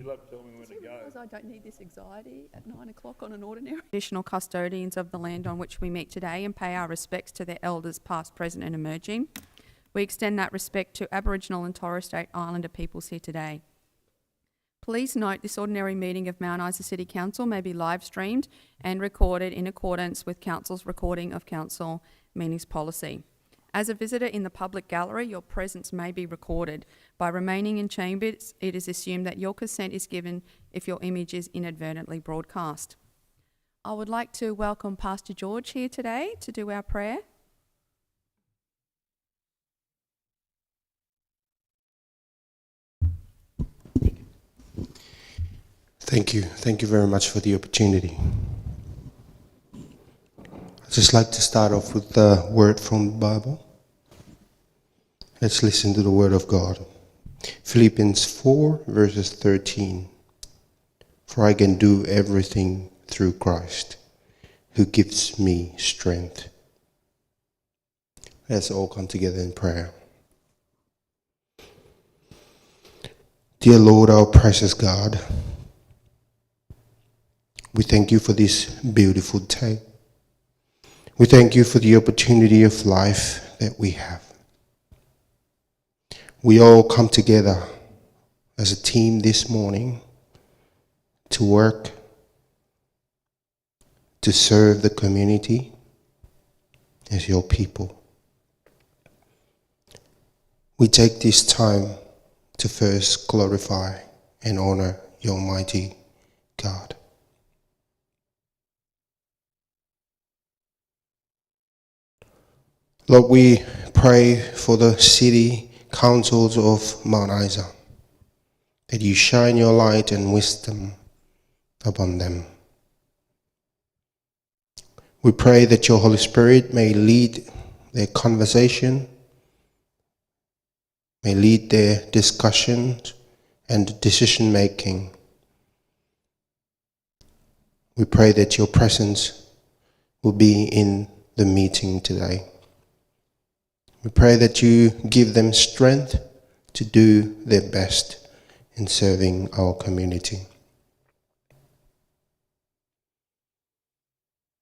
You'll have to tell me when to go. Because I don't need this anxiety at 9 o'clock on an ordinary. Traditional custodians of the land on which we meet today and pay our respects to their elders past, present and emerging. We extend that respect to Aboriginal and Torres Strait Islander peoples here today. Please note this ordinary meeting of Mount Isa City Council may be live streamed and recorded in accordance with Council's recording of Council meetings policy. As a visitor in the public gallery, your presence may be recorded. By remaining in chambers, it is assumed that your consent is given if your image is inadvertently broadcast. I would like to welcome Pastor George here today to do our prayer. Thank you. Thank you very much for the opportunity. I'd just like to start off with the word from the Bible. Let's listen to the word of God. Philippians 4 verses 13. For I can do everything through Christ, who gives me strength. Let's all come together in prayer. Dear Lord, our precious God, we thank you for this beautiful day. We thank you for the opportunity of life that we have. We all come together as a team this morning to work, to serve the community as your people. We take this time to first glorify and honor your mighty God. Lord, we pray for the city councils of Mount Isa, that you shine your light and wisdom upon them. We pray that your Holy Spirit may lead their conversation, may lead their discussions and decision making. We pray that your presence will be in the meeting today. We pray that you give them strength to do their best in serving our community.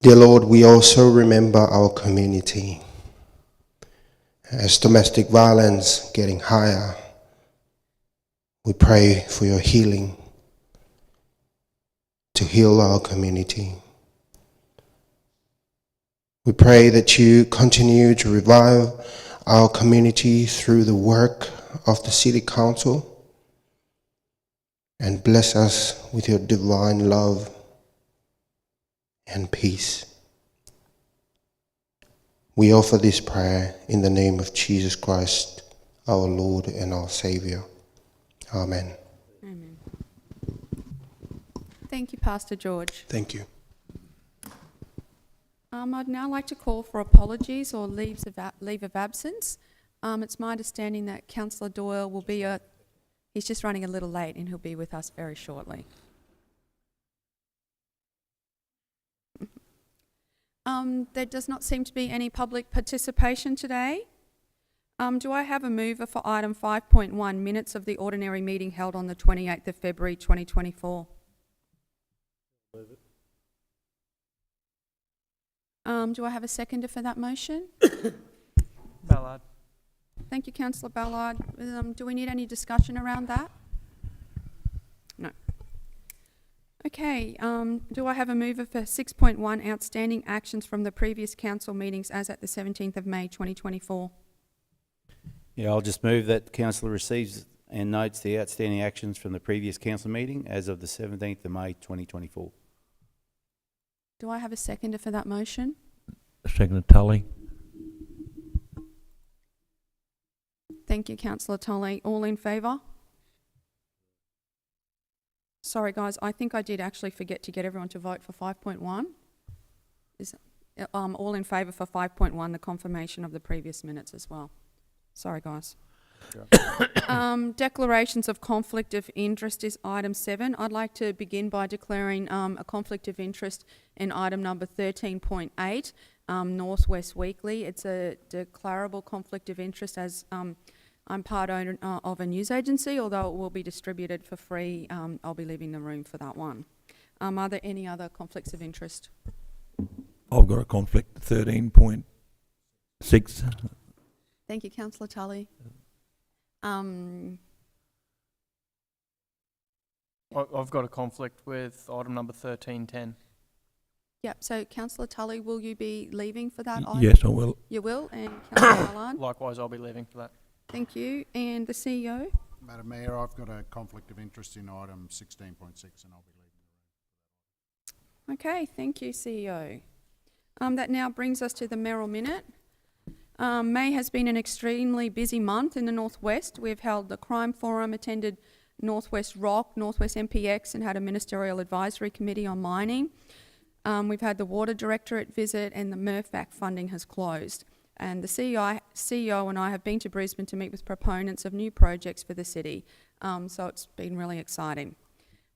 Dear Lord, we also remember our community. As domestic violence getting higher, we pray for your healing to heal our community. We pray that you continue to revive our community through the work of the City Council and bless us with your divine love and peace. We offer this prayer in the name of Jesus Christ, our Lord and our Saviour. Amen. Amen. Thank you, Pastor George. Thank you. I'd now like to call for apologies or leave of absence. It's my understanding that Councillor Doyle will be he's just running a little late and he'll be with us very shortly. There does not seem to be any public participation today. Do I have a mover for item 5.1, minutes of the ordinary meeting held on the 28th of February 2024? Move it. Do I have a seconder for that motion? Ballard. Thank you, Councillor Ballard. Do we need any discussion around that? No. Okay, do I have a mover for 6.1, outstanding actions from the previous council meetings as at the 17th of May 2024? Yeah, I'll just move that council receives and notes the outstanding actions from the previous council meeting as of the 17th of May 2024. Do I have a seconder for that motion? Second, Tully. Thank you, Councillor Tully. All in favour? Sorry, guys, I think I did actually forget to get everyone to vote for 5.1. Is all in favour for 5.1, the confirmation of the previous minutes as well. Sorry, guys. Declarations of conflict of interest is item 7. I'd like to begin by declaring a conflict of interest in item number 13.8, Northwest Weekly. It's a declarable conflict of interest as I'm part owner of a news agency, although it will be distributed for free. I'll be leaving the room for that one. Are there any other conflicts of interest? I've got a conflict, 13.6. Thank you, Councillor Tully. I've got a conflict with item number 1310. Yep, so Councillor Tully, will you be leaving for that item? Yes, I will. You will, and Councillor Ballard? Likewise, I'll be leaving for that. Thank you. And the CEO? Madam Mayor, I've got a conflict of interest in item 16.6 and I'll be leaving the room. Okay, thank you, CEO. That now brings us to the Merrill Minute. May has been an extremely busy month in the Northwest. We've held the Crime Forum, attended Northwest Rock, Northwest MPX, and had a Ministerial Advisory Committee on mining. We've had the Water Directorate visit, and the MERFAC funding has closed. And the CEO and I have been to Brisbane to meet with proponents of new projects for the city. So it's been really exciting.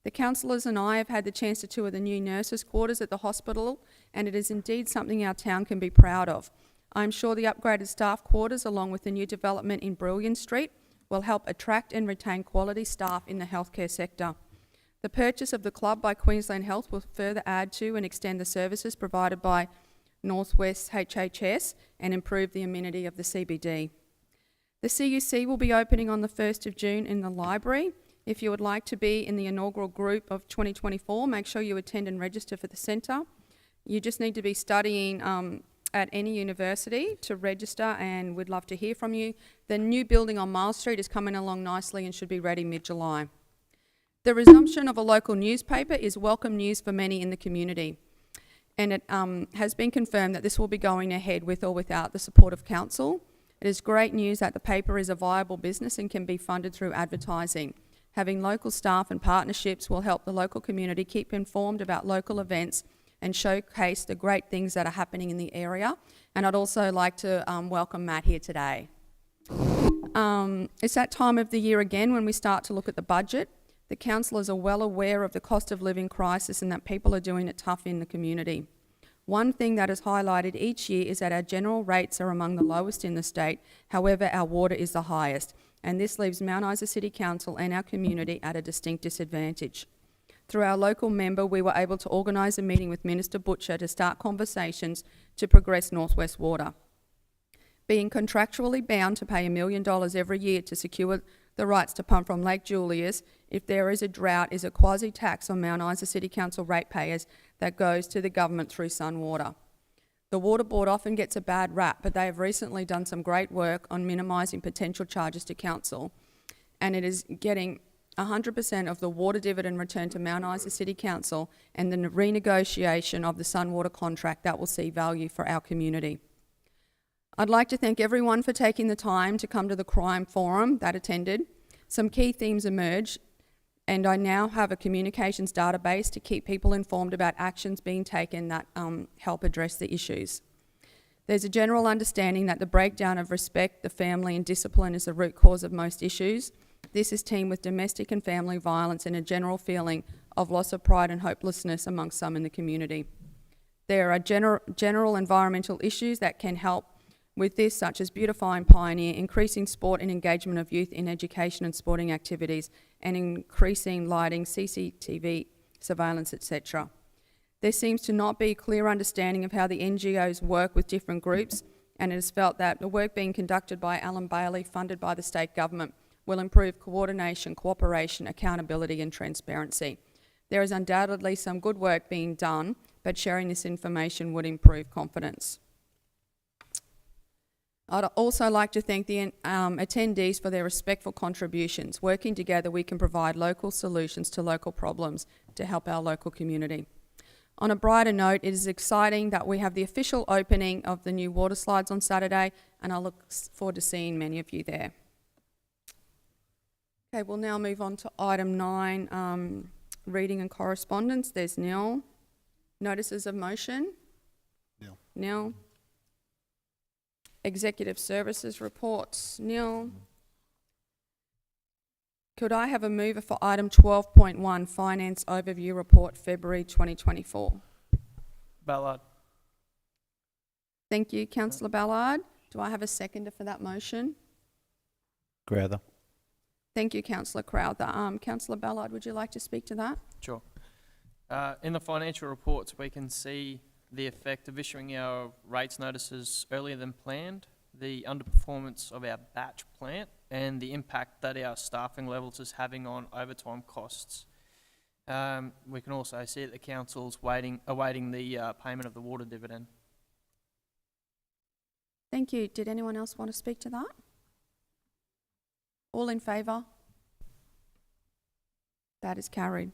The councillors and I have had the chance to tour the new nurses' quarters at the hospital, and it is indeed something our town can be proud of. I'm sure the upgraded staff quarters, along with the new development in Brilliant Street, will help attract and retain quality staff in the healthcare sector. The purchase of the club by Queensland Health will further add to and extend the services provided by Northwest HHS and improve the amenity of the CBD. The CUC will be opening on the 1st of June in the library. If you would like to be in the inaugural group of 2024, make sure you attend and register for the centre. You just need to be studying at any university to register, and we'd love to hear from you. The new building on Miles Street is coming along nicely and should be ready mid-July. The resumption of a local newspaper is welcome news for many in the community, and it has been confirmed that this will be going ahead with or without the support of council. It is great news that the paper is a viable business and can be funded through advertising. Having local staff and partnerships will help the local community keep informed about local events and showcase the great things that are happening in the area. And I'd also like to welcome Matt here today. It's that time of the year again when we start to look at the budget. The councillors are well aware of the cost of living crisis and that people are doing it tough in the community. One thing that is highlighted each year is that our general rates are among the lowest in the state. However, our water is the highest, and this leaves Mount Isa City Council and our community at a distinct disadvantage. Through our local member, we were able to organise a meeting with Minister Butcher to start conversations to progress Northwest Water. Being contractually bound to pay $1 million every year to secure the rights to pump from Lake Julius if there is a drought is a quasi-tax on Mount Isa City Council ratepayers that goes to the government through Sunwater. The Water Board often gets a bad rap, but they have recently done some great work on minimising potential charges to council, and it is getting 100% of the water dividend returned to Mount Isa City Council and the renegotiation of the Sunwater contract that will see value for our community. I'd like to thank everyone for taking the time to come to the Crime Forum that attended. Some key themes emerged, and I now have a communications database to keep people informed about actions being taken that help address the issues. There's a general understanding that the breakdown of respect, the family and discipline is the root cause of most issues. This is teamed with domestic and family violence and a general feeling of loss of pride and hopelessness amongst some in the community. There are general environmental issues that can help with this, such as beautifying Pioneer, increasing sport and engagement of youth in education and sporting activities, and increasing lighting, CCTV surveillance, etc. There seems to not be a clear understanding of how the NGOs work with different groups, and it is felt that the work being conducted by Alan Bailey, funded by the state government, will improve coordination, cooperation, accountability and transparency. There is undoubtedly some good work being done, but sharing this information would improve confidence. I'd also like to thank the attendees for their respectful contributions. Working together, we can provide local solutions to local problems to help our local community. On a brighter note, it is exciting that we have the official opening of the new water slides on Saturday, and I look forward to seeing many of you there. Okay, we'll now move on to item 9, reading and correspondence. There's nil. Notices of motion? Nil. Nil. Executive services reports? Nil. Could I have a mover for item 12.1, Finance Overview Report, February 2024? Ballard. Thank you, Councillor Ballard. Do I have a seconder for that motion? Crowther. Thank you, councillor Crowther. Councillor Ballard, would you like to speak to that? Sure. In the financial reports, we can see the effect of issuing our rates notices earlier than planned, the underperformance of our batch plant, and the impact that our staffing levels is having on overtime costs. We can also see that the council's awaiting the payment of the water dividend. Thank you. Did anyone else want to speak to that? All in favour? That is carried.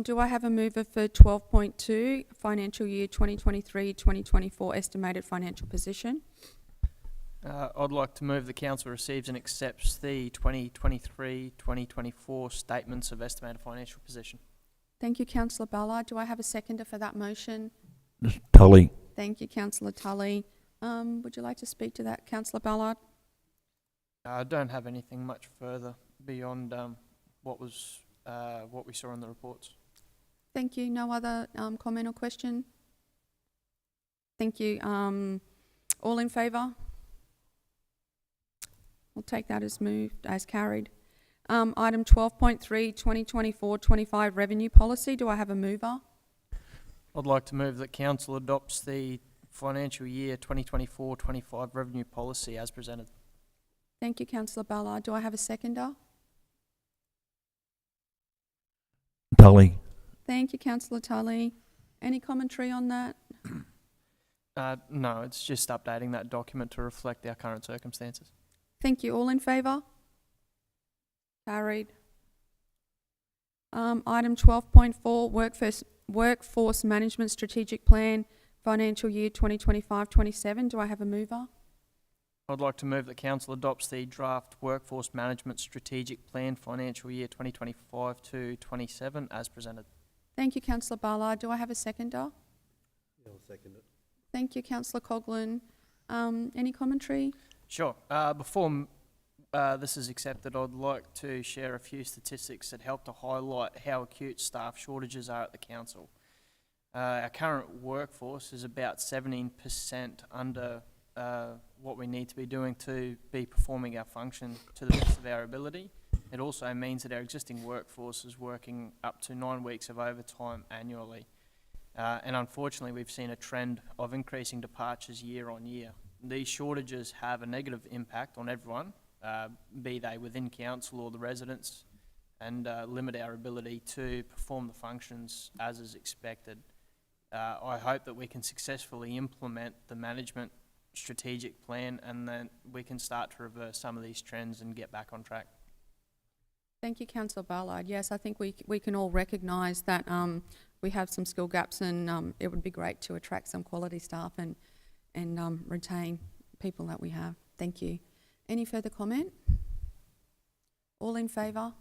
Do I have a mover for 12.2, financial year 2023-2024 estimated financial position? I'd like to move the council receives and accepts the 2023-2024 statements of estimated financial position. Thank you, councillor Ballard. Do I have a seconder for that motion? Tully. Thank you, councillor Tully. Would you like to speak to that, councillor Ballard? I don't have anything much further beyond what we saw in the reports. Thank you. No other comment or question? Thank you. All in favour? We'll take that as moved, as carried. Item 12.3, 2024-25 revenue policy. Do I have a mover? I'd like to move that council adopts the financial year 2024-25 revenue policy as presented. Thank you, councillor Ballard. Do I have a seconder? Tully. Thank you, councillor Tully. Any commentary on that? No, it's just updating that document to reflect our current circumstances. Thank you. All in favour? Carried. Item 12.4, workforce management strategic plan, financial year 2025-27. Do I have a mover? I'd like to move that council adopts the draft workforce management strategic plan financial year 2025-27 as presented. Thank you, councillor Ballard. Do I have a seconder? Yeah, I'll second it. Thank you, councillor Coghlan. Any commentary? Sure. Before this is accepted, I'd like to share a few statistics that help to highlight how acute staff shortages are at the council. Our current workforce is about 17% under what we need to be doing to be performing our function to the best of our ability. It also means that our existing workforce is working up to 9 weeks of overtime annually. And unfortunately, we've seen a trend of increasing departures year on year. These shortages have a negative impact on everyone, be they within council or the residents, and limit our ability to perform the functions as is expected. I hope that we can successfully implement the management strategic plan and then we can start to reverse some of these trends and get back on track. Thank you, councillor Ballard. Yes, I think we can all recognise that we have some skill gaps, and it would be great to attract some quality staff and retain people that we have. Thank you. Any further comment? All in favour?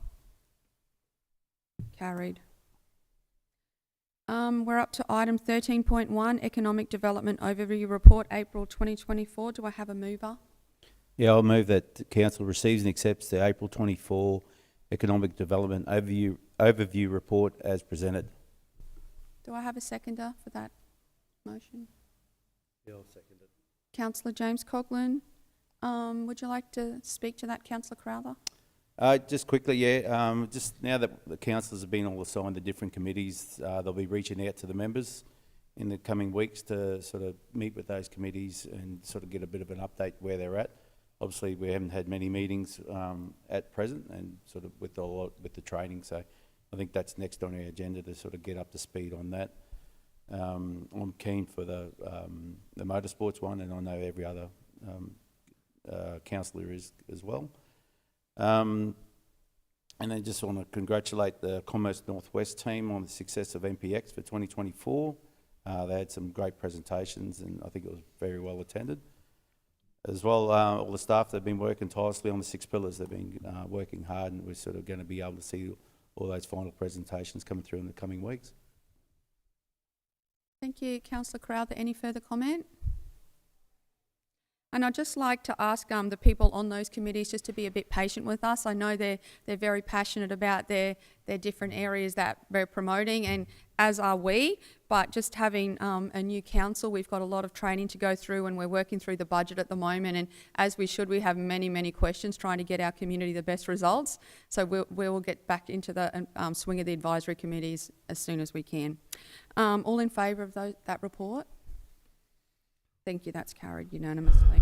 Carried. We're up to item 13.1, Economic Development Overview Report, April 2024. Do I have a mover? Yeah, I'll move that the council receives and accepts the April 24 Economic Development Overview Report as presented. Do I have a seconder for that motion? Yeah, I'll second it. Councillor James Coghlan. Would you like to speak to that, councillor Crowther? Just quickly, yeah, just now that the councillors have been all assigned to different committees, they'll be reaching out to the members in the coming weeks to sort of meet with those committees and sort of get a bit of an update where they're at. Obviously, we haven't had many meetings at present, and sort of with the training, so I think that's next on our agenda to sort of get up to speed on that. I'm keen for the motorsports one, and I know every other councillor is as well. And I just want to congratulate the Commerce Northwest team on the success of MPX for 2024. They had some great presentations, and I think it was very well attended. As well, all the staff that have been working tirelessly on the 6 pillars, they've been working hard, and we're sort of going to be able to see all those final presentations coming through in the coming weeks. Thank you, councillor Crowther. Any further comment? And I'd just like to ask the people on those committees just to be a bit patient with us. I know they're very passionate about their different areas that they're promoting, and as are we. But just having a new council, we've got a lot of training to go through, and we're working through the budget at the moment. And as we should, we have many questions trying to get our community the best results. So we will get back into the swing of the advisory committees as soon as we can. All in favour of that report? Thank you, that's carried unanimously.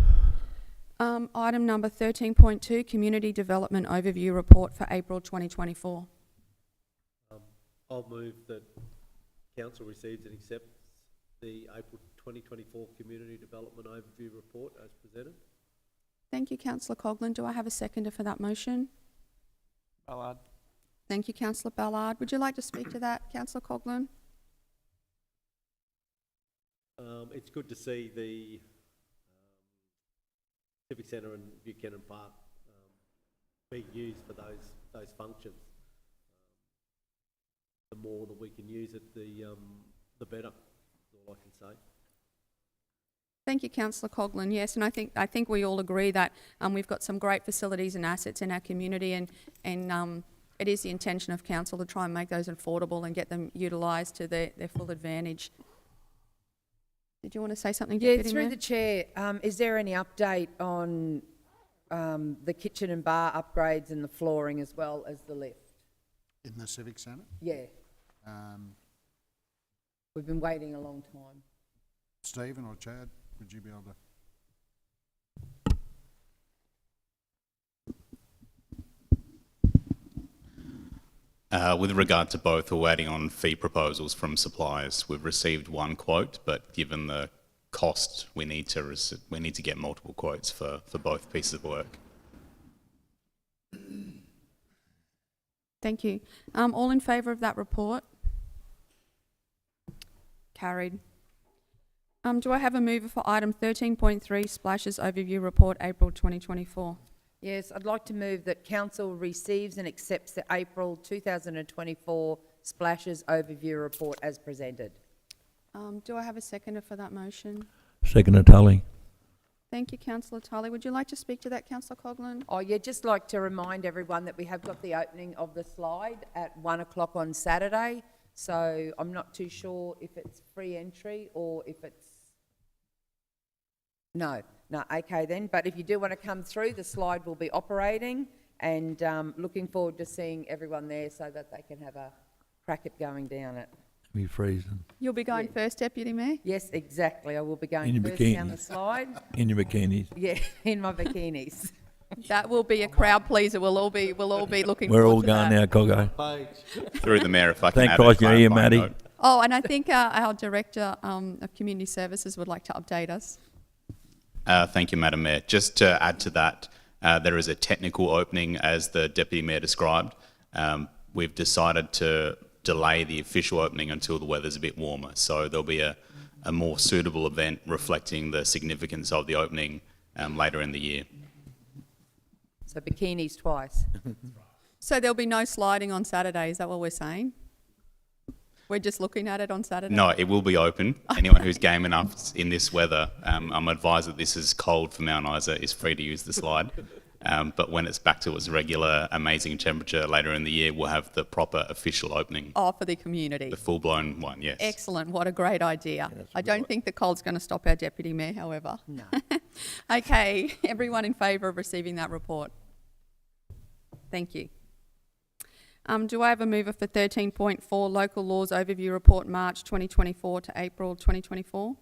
Item number 13.2, Community Development Overview Report for April 2024. I'll move that council receives and accepts the April 2024 Community Development Overview Report as presented. Thank you, Councillor Coghlan. Do I have a seconder for that motion? Ballard. Thank you, Councillor Ballard. Would you like to speak to that, Councillor Coghlan? It's good to see the Civic Centre and Buchanan Park being used for those functions. The more that we can use it, the better. That's all I can say. Thank you, Councillor Coghlan. Yes, and I think we all agree that we've got some great facilities and assets in our community, and it is the intention of council to try and make those affordable and get them utilised to their full advantage. Did you want to say something? Yeah, Deputy through Mayor? the chair, is there any update on the kitchen and bar upgrades and the flooring as well as the lift? In the Civic Centre? Yeah, we've been waiting a long time. Stephen or Chad, would you be able to? With regard to both, we're waiting on fee proposals from suppliers. We've received one quote, but given the cost, we need to get multiple quotes for both pieces of work. Thank you. All in favour of that report? Carried. Do I have a mover for item 13.3, Splashes Overview Report, April 2024? Yes, I'd like to move that council receives and accepts the April 2024 Splashes Overview Report as presented. Do I have a seconder for that motion? Seconder Tully. Thank you, Councillor Tully. Would you like to speak to that, Councillor Coghlan? Oh yeah, just like to remind everyone that we have got the opening of the slide at 1 o'clock on Saturday. So I'm not too sure if it's free entry or if it's... No, okay then. But if you do want to come through, the slide will be operating, and looking forward to seeing everyone there so that they can have a crack at going down it. Be freezing. You'll be going first, Deputy Mayor? Yes, exactly. I will be In going your first down the bikinis. slide. In your bikinis. Yeah, in my bikinis. That will be a crowd pleaser. We'll all be looking We're forward all to going that. now, Coggo. Through the Mayor, if I can Thank add Christ a you're here, clarifying Maddie. note. Oh, and I think our Director of Community Services would like to update us. Thank you, Madam Mayor. Just to add to that, there is a technical opening, as the Deputy Mayor described. We've decided to delay the official opening until the weather's a bit warmer. So there'll be a more suitable event reflecting the significance of the opening later in the year. So bikinis twice. So there'll be no sliding on Saturday, is that what we're saying? We're just looking at it on Saturday? No, it will be open. Anyone who's game enough in this weather, I'm advised that this is cold for Mount Isa, is free to use the slide. But when it's back to its regular amazing temperature later in the year, we'll have the proper official opening. Oh, for the community. The full-blown one, yes. Excellent, what a great idea. I don't think the cold's going to stop our Deputy Mayor, however. No. Okay, everyone in favour of receiving that report? Thank you. Do I have a mover for 13.4, Local Laws Overview Report, March 2024 to April 2024?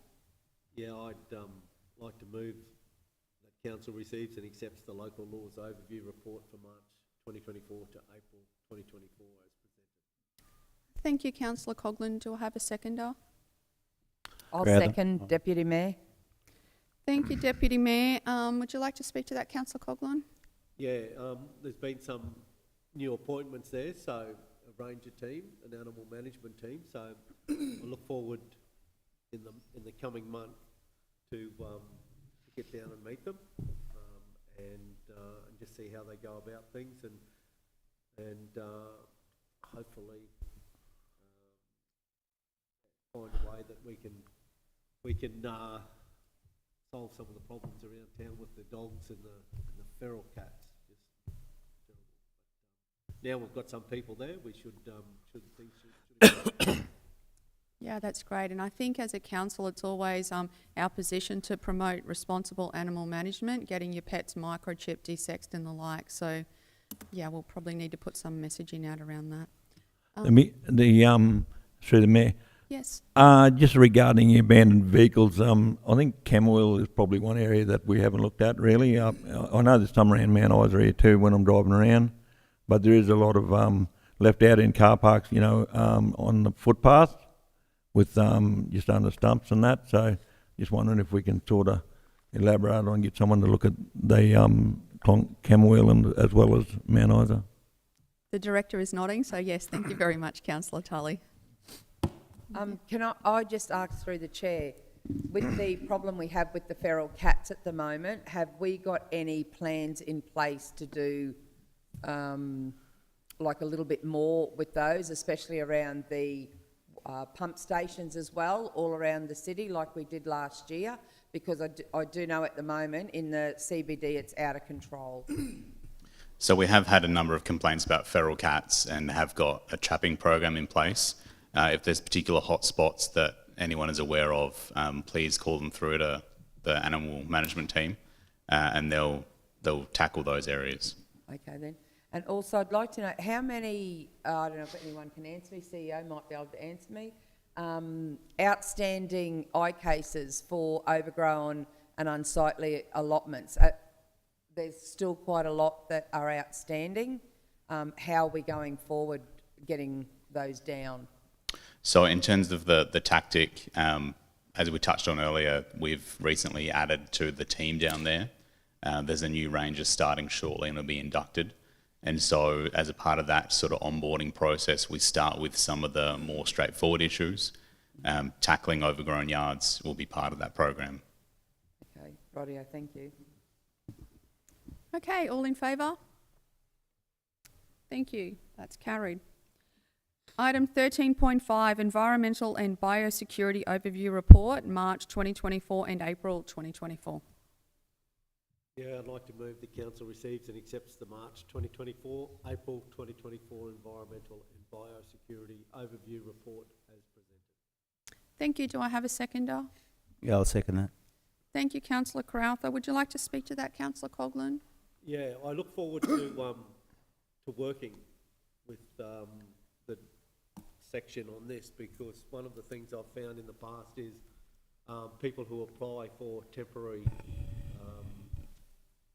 Yeah, I'd like to move that council receives and accepts the Local Laws Overview Report for March 2024 to April 2024 as presented. Thank you, Councillor Coghlan. Do I have a seconder? I'll Rather. second, Deputy Mayor. Thank you, Deputy Mayor. Would you like to speak to that, Councillor Coghlan? Yeah, there's been some new appointments there, so a ranger team, an animal management team. So I look forward in the coming month to get down and meet them and just see how they go about things and hopefully find a way that we can solve some of the problems around town with the dogs and the feral cats. Just terrible. But, now we've got some people there, we should Yeah, that's great. And I think as a council, it's always our position to promote responsible animal management, getting your pets microchipped, desexed and the like. So, yeah, we'll probably need to put some messaging out around that. Through the mayor, Yes. just regarding the abandoned vehicles, I think Camberwell is probably one area that we haven't looked at really. I know there's some around Mount Isa here too when I'm driving around, but there is a lot of left out in car parks, you know, on the footpath with just under stumps and that. So just wondering if we can sort of elaborate on, get someone to look at the Camberwell and as well as Mount Isa. The director is nodding, so yes, thank you very much, Councillor Tully. Can I just ask through the chair, with the problem we have with the feral cats at the moment, have we got any plans in place to do like a little bit more with those, especially around the pump stations as well, all around the city like we did last year? Because I do know at the moment in the CBD it's out of control. So we have had a number of complaints about feral cats and have got a trapping program in place. If there's particular hotspots that anyone is aware of, please call them through to the animal management team, and they'll tackle those areas. Okay then. And also I'd like to know how many, I don't know if anyone can answer me, CEO might be able to answer me, outstanding eye cases for overgrown and unsightly allotments. There's still quite a lot that are outstanding. How are we going forward getting those down? So in terms of the tactic, as we touched on earlier, we've recently added to the team down there. There's a new ranger starting shortly and will be inducted. And so as a part of that sort of onboarding process, we start with some of the more straightforward issues. Tackling overgrown yards will be part of that program. Okay, rightio, thank you. Okay, all in favour? Thank you. That's carried. Item 13.5, Environmental and Biosecurity Overview Report, March 2024 and April 2024. Yeah, I'd like to move the council receives and accepts the March 2024, April 2024 Environmental and Biosecurity Overview Report as presented. Thank you. Do I have a seconder? Yeah, I'll second that. Thank you, Councillor Crowther. Would you like to speak to that, Councillor Coghlan? Yeah, I look forward to working with the section on this, because one of the things I've found in the past is people who apply for temporary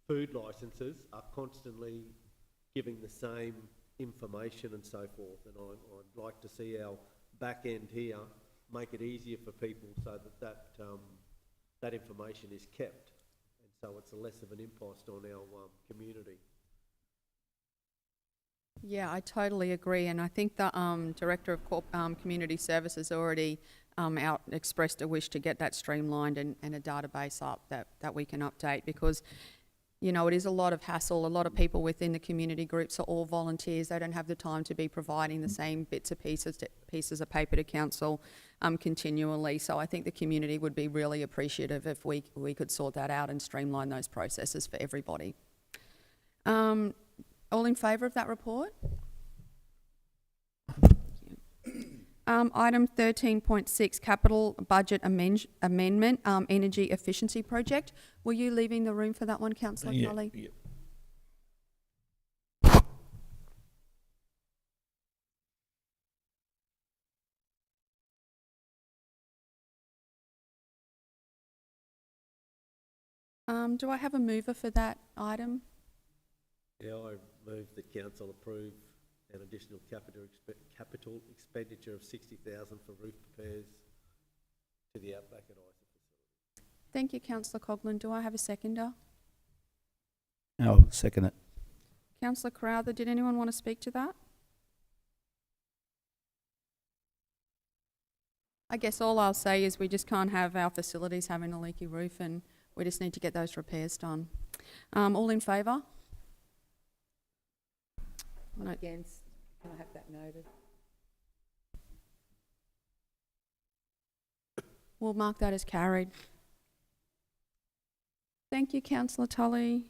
food licences are constantly giving the same information and so forth, and I'd like to see our back end here make it easier for people so that information is kept, and so it's less of an impost on our community. Yeah, I totally agree, and I think the Director of Community Services already expressed a wish to get that streamlined and a database up that we can update, because you know, it is a lot of hassle. A lot of people within the community groups are all volunteers. They don't have the time to be providing the same bits of pieces of paper to council continually. So I think the community would be really appreciative if we could sort that out and streamline those processes for everybody. All in favour of that report? Item 13.6, Capital Budget Amendment, Energy Efficiency Project. Were you leaving the room for that one, Councillor Tully? Yeah. Do I have a mover for that item? Yeah, I move that council approve an additional capital expenditure of $60,000 for roof repairs to the Outback at Isa facility. Thank you, Councillor Coghlan. Do I have a seconder? I'll second it. Councillor Crowther, did anyone want to speak to that? I guess all I'll say is we just can't have our facilities having a leaky roof, and we just need to get those repairs done. All in favour? No. Against, can I have that noted? We'll mark that as carried. Thank you, councillor Tully.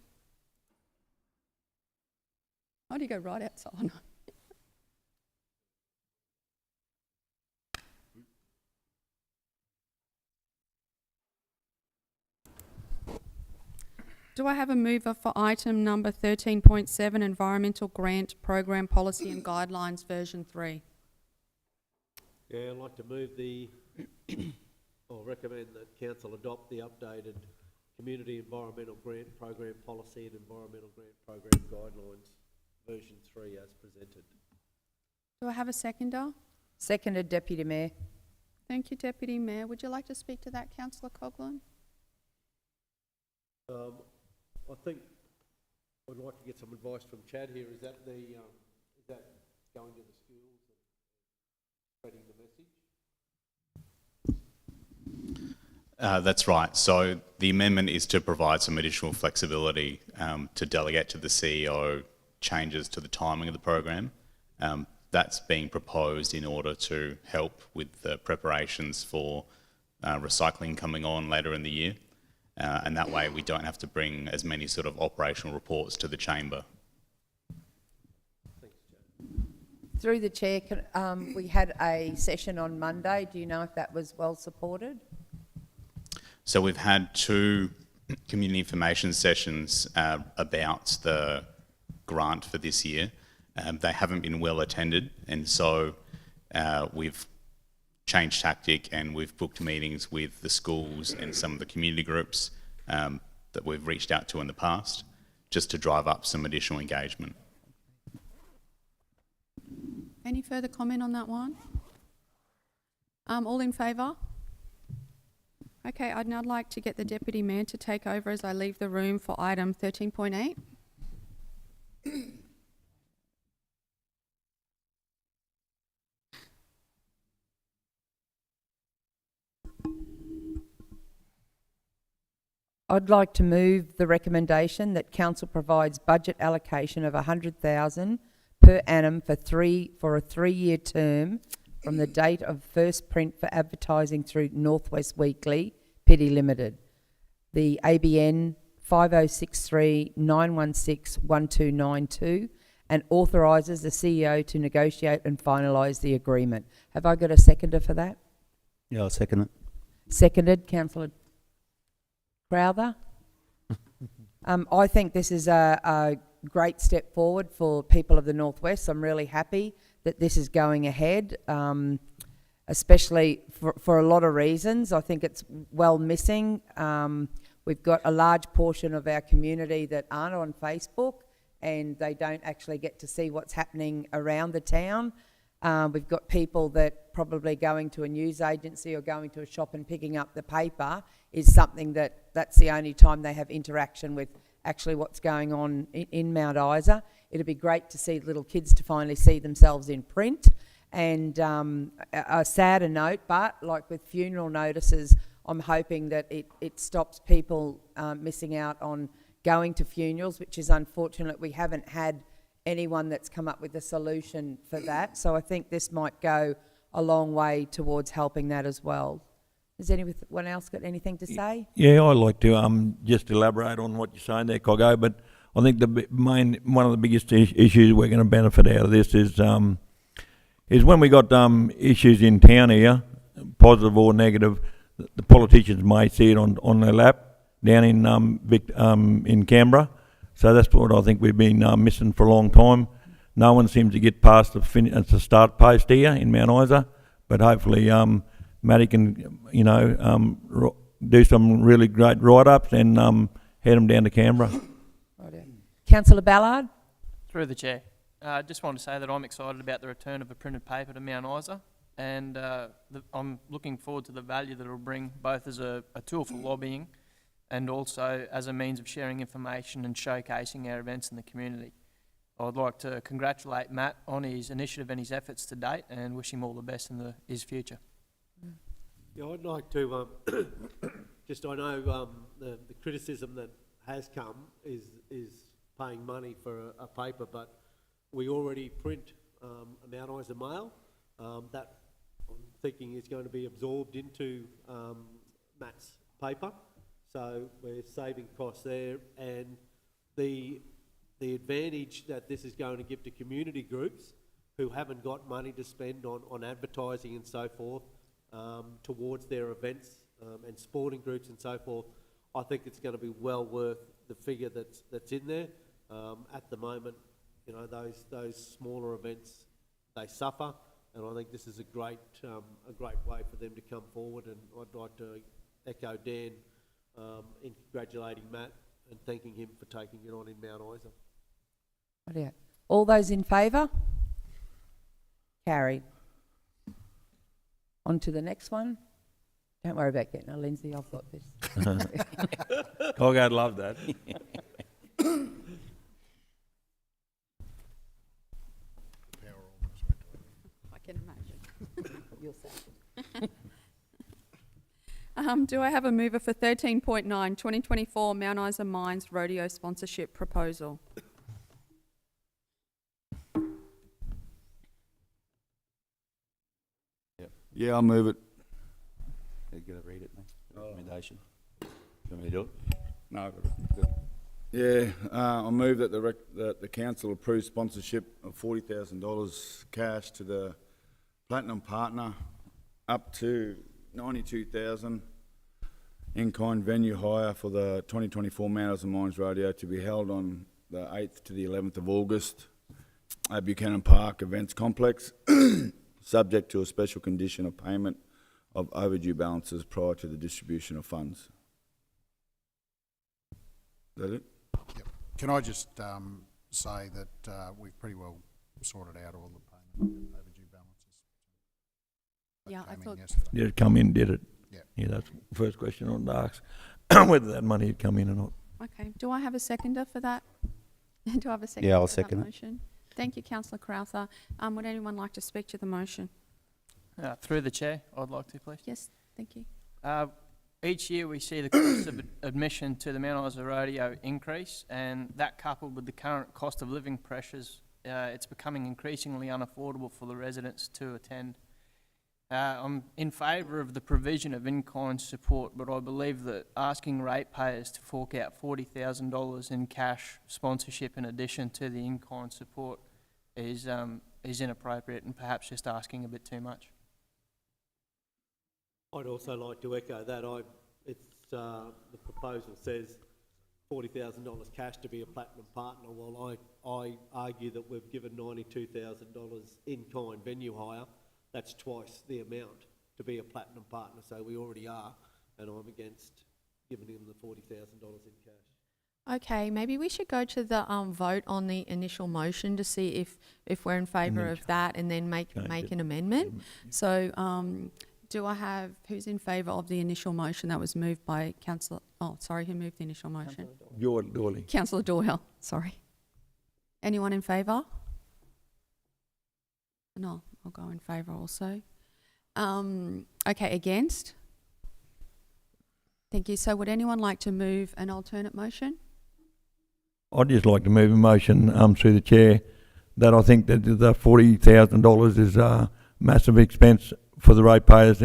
Why do you go right outside? Oh, no. Do I have a mover for item number 13.7, Environmental Grant Program Policy and Guidelines Version 3? Yeah, I'd like to move or recommend that council adopt the updated Community Environmental Grant Program Policy and Environmental Grant Program Guidelines, version 3 as presented. Do I have a seconder? Seconded, Deputy Mayor. Thank you, Deputy Mayor. Would you like to speak to that, councillor Coghlan? I think I'd like to get some advice from Chad here. Is that going to the schools and spreading the message? That's right. So the amendment is to provide some additional flexibility to delegate to the CEO changes to the timing of the program. That's being proposed in order to help with the preparations for recycling coming on later in the year. And that way we don't have to bring as many sort of operational reports to the chamber. Through the chair, we had a session on Monday. Do you know if that was well supported? So we've had 2 community information sessions about the grant for this year. They haven't been well attended, and so we've changed tactic and we've booked meetings with the schools and some of the community groups that we've reached out to in the past, just to drive up some additional engagement. Any further comment on that one? All in favour? Okay, I'd now like to get the Deputy Mayor to take over as I leave the room for item 13.8. I'd like to move the recommendation that council provides budget allocation of 100,000 per annum for a 3-year term from the date of first print for advertising through Northwest Weekly, Pity Limited. The ABN 5063 916 1292 and authorises the CEO to negotiate and finalise the agreement. Have I got a seconder for that? Yeah, I'll second it. Seconded, councillor Crowther. I think this is a great step forward for people of the Northwest. I'm really happy that this is going ahead, especially for a lot of reasons. I think it's well missing. We've got a large portion of our community that aren't on Facebook and they don't actually get to see what's happening around the town. We've got people that probably going to a news agency or going to a shop and picking up the paper is something that's the only time they have interaction with actually what's going on in Mount Isa. It'd be great to see little kids to finally see themselves in print. And a sadder note, but like with funeral notices, I'm hoping that it stops people missing out on going to funerals, which is unfortunate. We haven't had anyone that's come up with a solution for that. So I think this might go a long way towards helping that as well. Has anyone else got anything to say? Yeah, I'd like to just elaborate on what you're saying there, Coggo, but I think one of the biggest issues we're going to benefit out of this is when we got issues in town here, positive or negative, the politicians may see it on their lap down in Canberra. So that's what I think we've been missing for a long time. No one seems to get past the start post here in Mount Isa, but hopefully Matty can, do some really great write-ups and head them down to Canberra. Councillor Ballard? Through the chair. I just want to say that I'm excited about the return of a printed paper to Mount Isa, and I'm looking forward to the value that it will bring, both as a tool for lobbying and also as a means of sharing information and showcasing our events in the community. I'd like to congratulate Matt on his initiative and his efforts to date and wish him all the best in his future. Yeah, I'd like to I know the criticism that has come is paying money for a paper, but we already print a Mount Isa Mail. That I'm thinking is going to be absorbed into Matt's paper. so we're saving costs there. And the advantage that this is going to give to community groups who haven't got money to spend on advertising and so forth towards their events and sporting groups and so forth, I think it's going to be well worth the figure that's in there. At the moment, you know, those smaller events, they suffer, and I think this is a great way for them to come forward. And I'd like to echo Dan in congratulating Matt and thanking him for taking it on in Mount Isa. Rightio. All those in favour? Carried. On to the next one. Don't worry about getting her, Lindsay, I've got this. Colgate love that. I can imagine. You'll say. Do I have a mover for 13.9, 2024 Mount Isa Mines Rodeo Sponsorship Proposal? Yeah, I'll move it. You gotta read it, mate. Recommendation. You want me to do it? No, I've got it. Yeah, I move that that the council approves sponsorship of $40,000 cash to the Platinum Partner, up to $92,000 in-kind venue hire for the 2024 Mount Isa Mines Rodeo to be held on the 8th to the 11th of August at Buchanan Park Events Complex, subject to a special condition of payment of overdue balances prior to the distribution of funds. Is that it? Yep. Can I just say that we've pretty well sorted out all the payment overdue balances? That Yeah, I came in thought- yesterday. Did it come in, did it? Yeah. Yeah, that's the first question I wanted to ask, whether that money had come in or not. Okay, do I have a seconder for that? Do I have a seconder Yeah, I'll for that second it. motion? Thank you, councillor Crowther. Would anyone like to speak to the motion? Through the chair, I'd like to, please. Yes, thank you. Each year we see the cost of admission to the Mount Isa Rodeo increase, and that coupled with the current cost of living pressures, it's becoming increasingly unaffordable for the residents to attend. I'm in favour of the provision of in-kind support, but I believe that asking ratepayers to fork out $40,000 in cash sponsorship in addition to the in-kind support is inappropriate and perhaps just asking a bit too much. I'd also like to echo that. The proposal says $40,000 cash to be a platinum partner. Well, I argue that we've given $92,000 in-kind venue hire. That's twice the amount to be a platinum partner, so we already are, and I'm against giving him the $40,000 in cash. Okay, maybe we should go to the vote on the initial motion to see if we're in favour of that, and then make an amendment. So do I have, who's in favour of the initial motion that was moved by councillor, who moved the initial motion? Dawley. Councillor Doyle, sorry. Anyone in favour? No, I'll go in favour also. Okay, against? Thank you. So would anyone like to move an alternate motion? I'd just like to move a motion through the chair that I think that the $40,000 is a massive expense for the ratepayers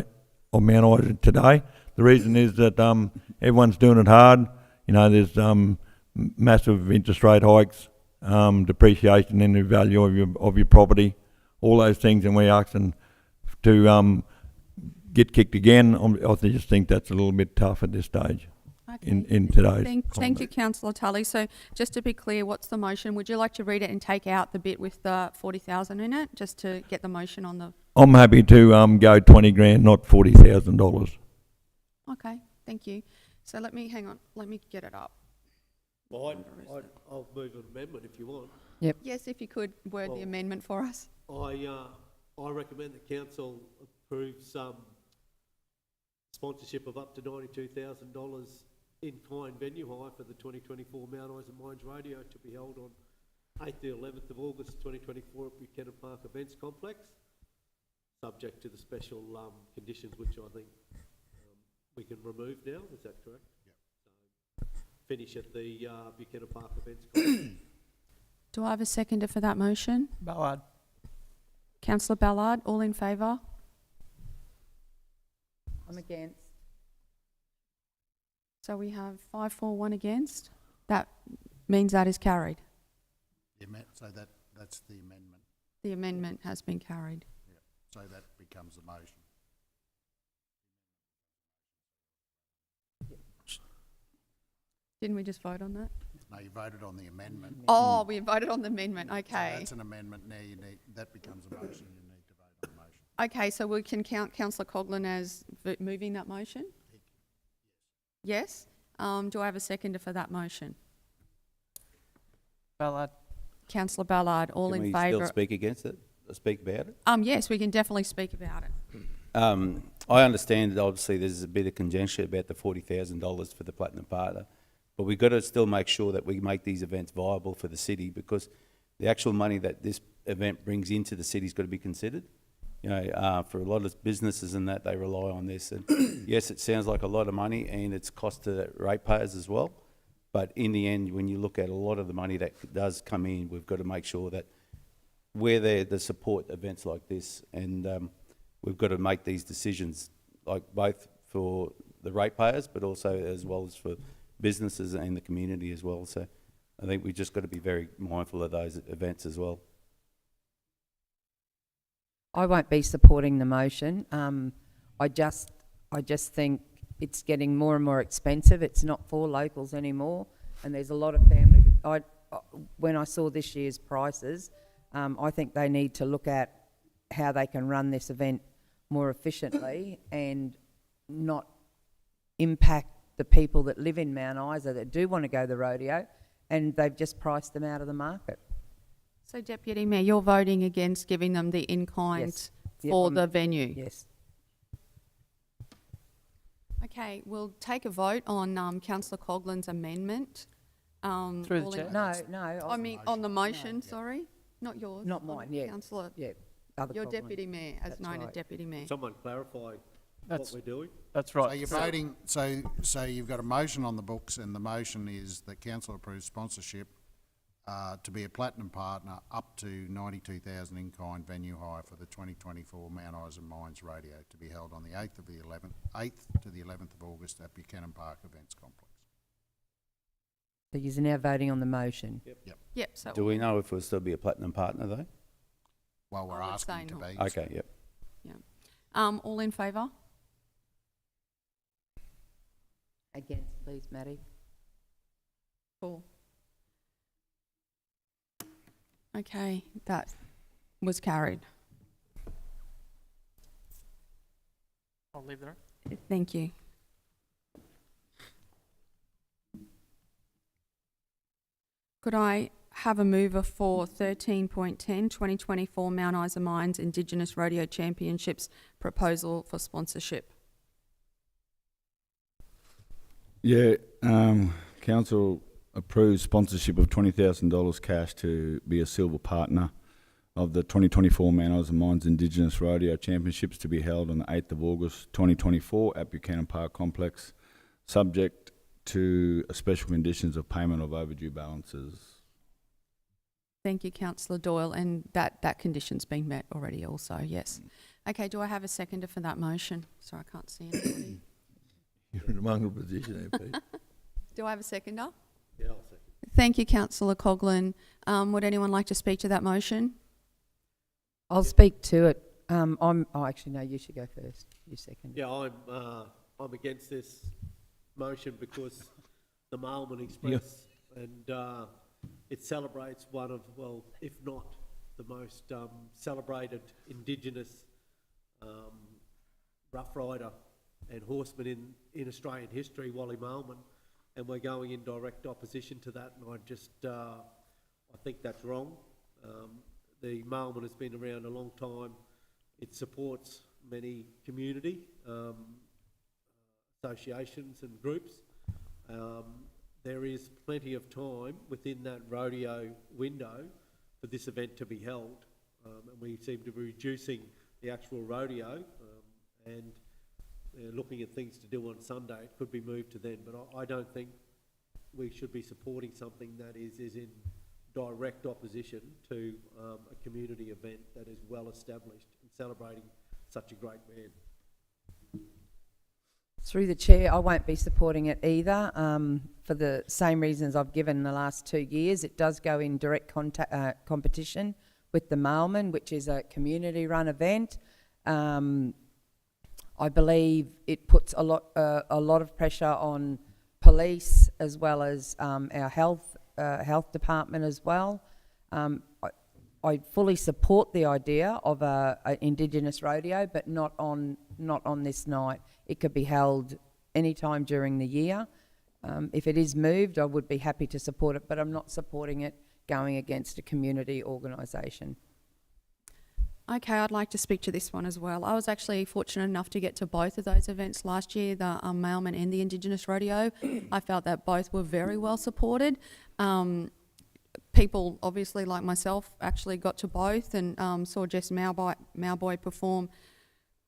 of Mount Isa today. The reason is that everyone's doing it hard. You know, there's massive interest rate hikes, depreciation in the value of your property, all those things, and we're asking to get kicked again. I just think that's a little bit tough at this stage. Okay. In today's Thank you, councillor Tully. So just to be clear, what's the motion? Would you like to read it and take out the bit with the 40,000 in it, just to get the motion on the? I'm happy to go 20 grand, not $40,000. Okay, thank you. So let me get it up. Well, I'll move an amendment if you want. Yes, if you could word the amendment for us. I recommend that council approves sponsorship of up to $92,000 in-kind venue hire for the 2024 Mount Isa Mines Rodeo to be held on 8th to 11th of August 2024 at Buchanan Park Events Complex, subject to the special conditions which I think we can remove now. Is that correct? Yep. So finish at the Buchanan Park Events Complex. Do I have a seconder for that motion? Ballard. Councillor Ballard, all in favour? I'm against. So we have 5 for, 1 against. That means that is carried. So that's the amendment. The amendment has been carried. So that becomes the motion. Didn't we just vote on that? No, you voted on the amendment. Oh, we voted on the amendment, So okay. that's an amendment. Now that becomes a motion. You need to vote on the motion. Okay, so we can count councillor Coghlan as moving that motion? Yes? Do I have a seconder for that motion? Ballard. Councillor Ballard, all Can in we still favour? speak against it, speak about it? Yes, we can definitely speak about it. I understand that obviously there's a bit of conjecture about the $40,000 for the Platinum Partner, but we've got to still make sure that we make these events viable for the city, because the actual money that this event brings into the city's got to be considered. You know, for a lot of businesses and that, they rely on this. And yes, it sounds like a lot of money, and it's cost to ratepayers as well. But in the end, when you look at a lot of the money that does come in, we've got to make sure that we're there to support events like this, and we've got to make these decisions, like both for the ratepayers, but also as well as for businesses and the community as well. So I think we've just got to be very mindful of those events as well. I won't be supporting the motion. I just think it's getting more and more expensive. It's not for locals anymore, and there's a lot of family. When I saw this year's prices, I think they need to look at how they can run this event more efficiently and not impact the people that live in Mount Isa that do want to go to the rodeo, and they've just priced them out of the market. So Deputy Mayor, you're voting against giving them the in-kind Yes. Yep, for I'm- the venue? Yes. Okay, we'll take a vote on councillor Coghlan's amendment. Through the all in- chair. No, I mean, on the motion, sorry, not yours. Not on mine, yeah. Councillor, Yeah. Other your problem. Deputy Mayor, as That's noted, right. Deputy Mayor. Someone clarify what That's- we're doing. That's So right. you're voting, so you've got a motion on the books, and the motion is that council approves sponsorship to be a platinum partner up to 92,000 in-kind venue hire for the 2024 Mount Isa Mines Rodeo to be held on the 8th to the 11th of August at Buchanan Park Events Complex. So you're now voting on the motion. Yep, so. Do we know if we'll still be a Platinum Partner though? Well, we're I would asking say to not. be. Okay, yep. All in favour? Against, please, Maddie. Cool. Okay, that was carried. I'll leave there. Thank you. Could I have a mover for 13.10, 2024 Mount Isa Mines Indigenous Rodeo Championships proposal for sponsorship? Yeah, council approves sponsorship of $20,000 cash to be a silver partner of the 2024 Mount Isa Mines Indigenous Rodeo Championships to be held on the 8th of August 2024 at Buchanan Park Complex, subject to special conditions of payment of overdue balances. Thank you, councillor Doyle, and that condition's been met already also, yes. Okay, do I have a seconder for that motion? Sorry, I can't see anybody. You're in a mongrel position there, Pete. Do I have a seconder? Yeah, I'll second. Thank you, councillor Coghlan. Would anyone like to speak to that motion? I'll speak to it. Actually, no, you should go first. You second. Yeah, I'm against this motion because the Marlman Express and it celebrates one of, well, if not the most celebrated Indigenous rough rider and horseman in Australian history, Wally Marlman, and we're going in direct opposition to that, and I think that's wrong. The Marlman has been around a long time. It supports many community associations and groups. There is plenty of time within that rodeo window for this event to be held, and we seem to be reducing the actual rodeo and looking at things to do on Sunday. It could be moved to then, but I don't think we should be supporting something that is in direct opposition to a community event that is well established and celebrating such a great man. Through the chair, I won't be supporting it either, for the same reasons I've given in the last 2 years. It does go in direct competition with the Mailman, which is a community-run event. I believe it puts a lot of pressure on police as well as our health department as well. I fully support the idea of a Indigenous rodeo, but not on this night. It could be held any time during the year. If it is moved, I would be happy to support it, but I'm not supporting it going against a community organisation. Okay, I'd like to speak to this one as well. I was actually fortunate enough to get to both of those events last year, the Mailman and the Indigenous Rodeo. I felt that both were very well supported. People, obviously, like myself, actually got to both and saw Jess Mauboy perform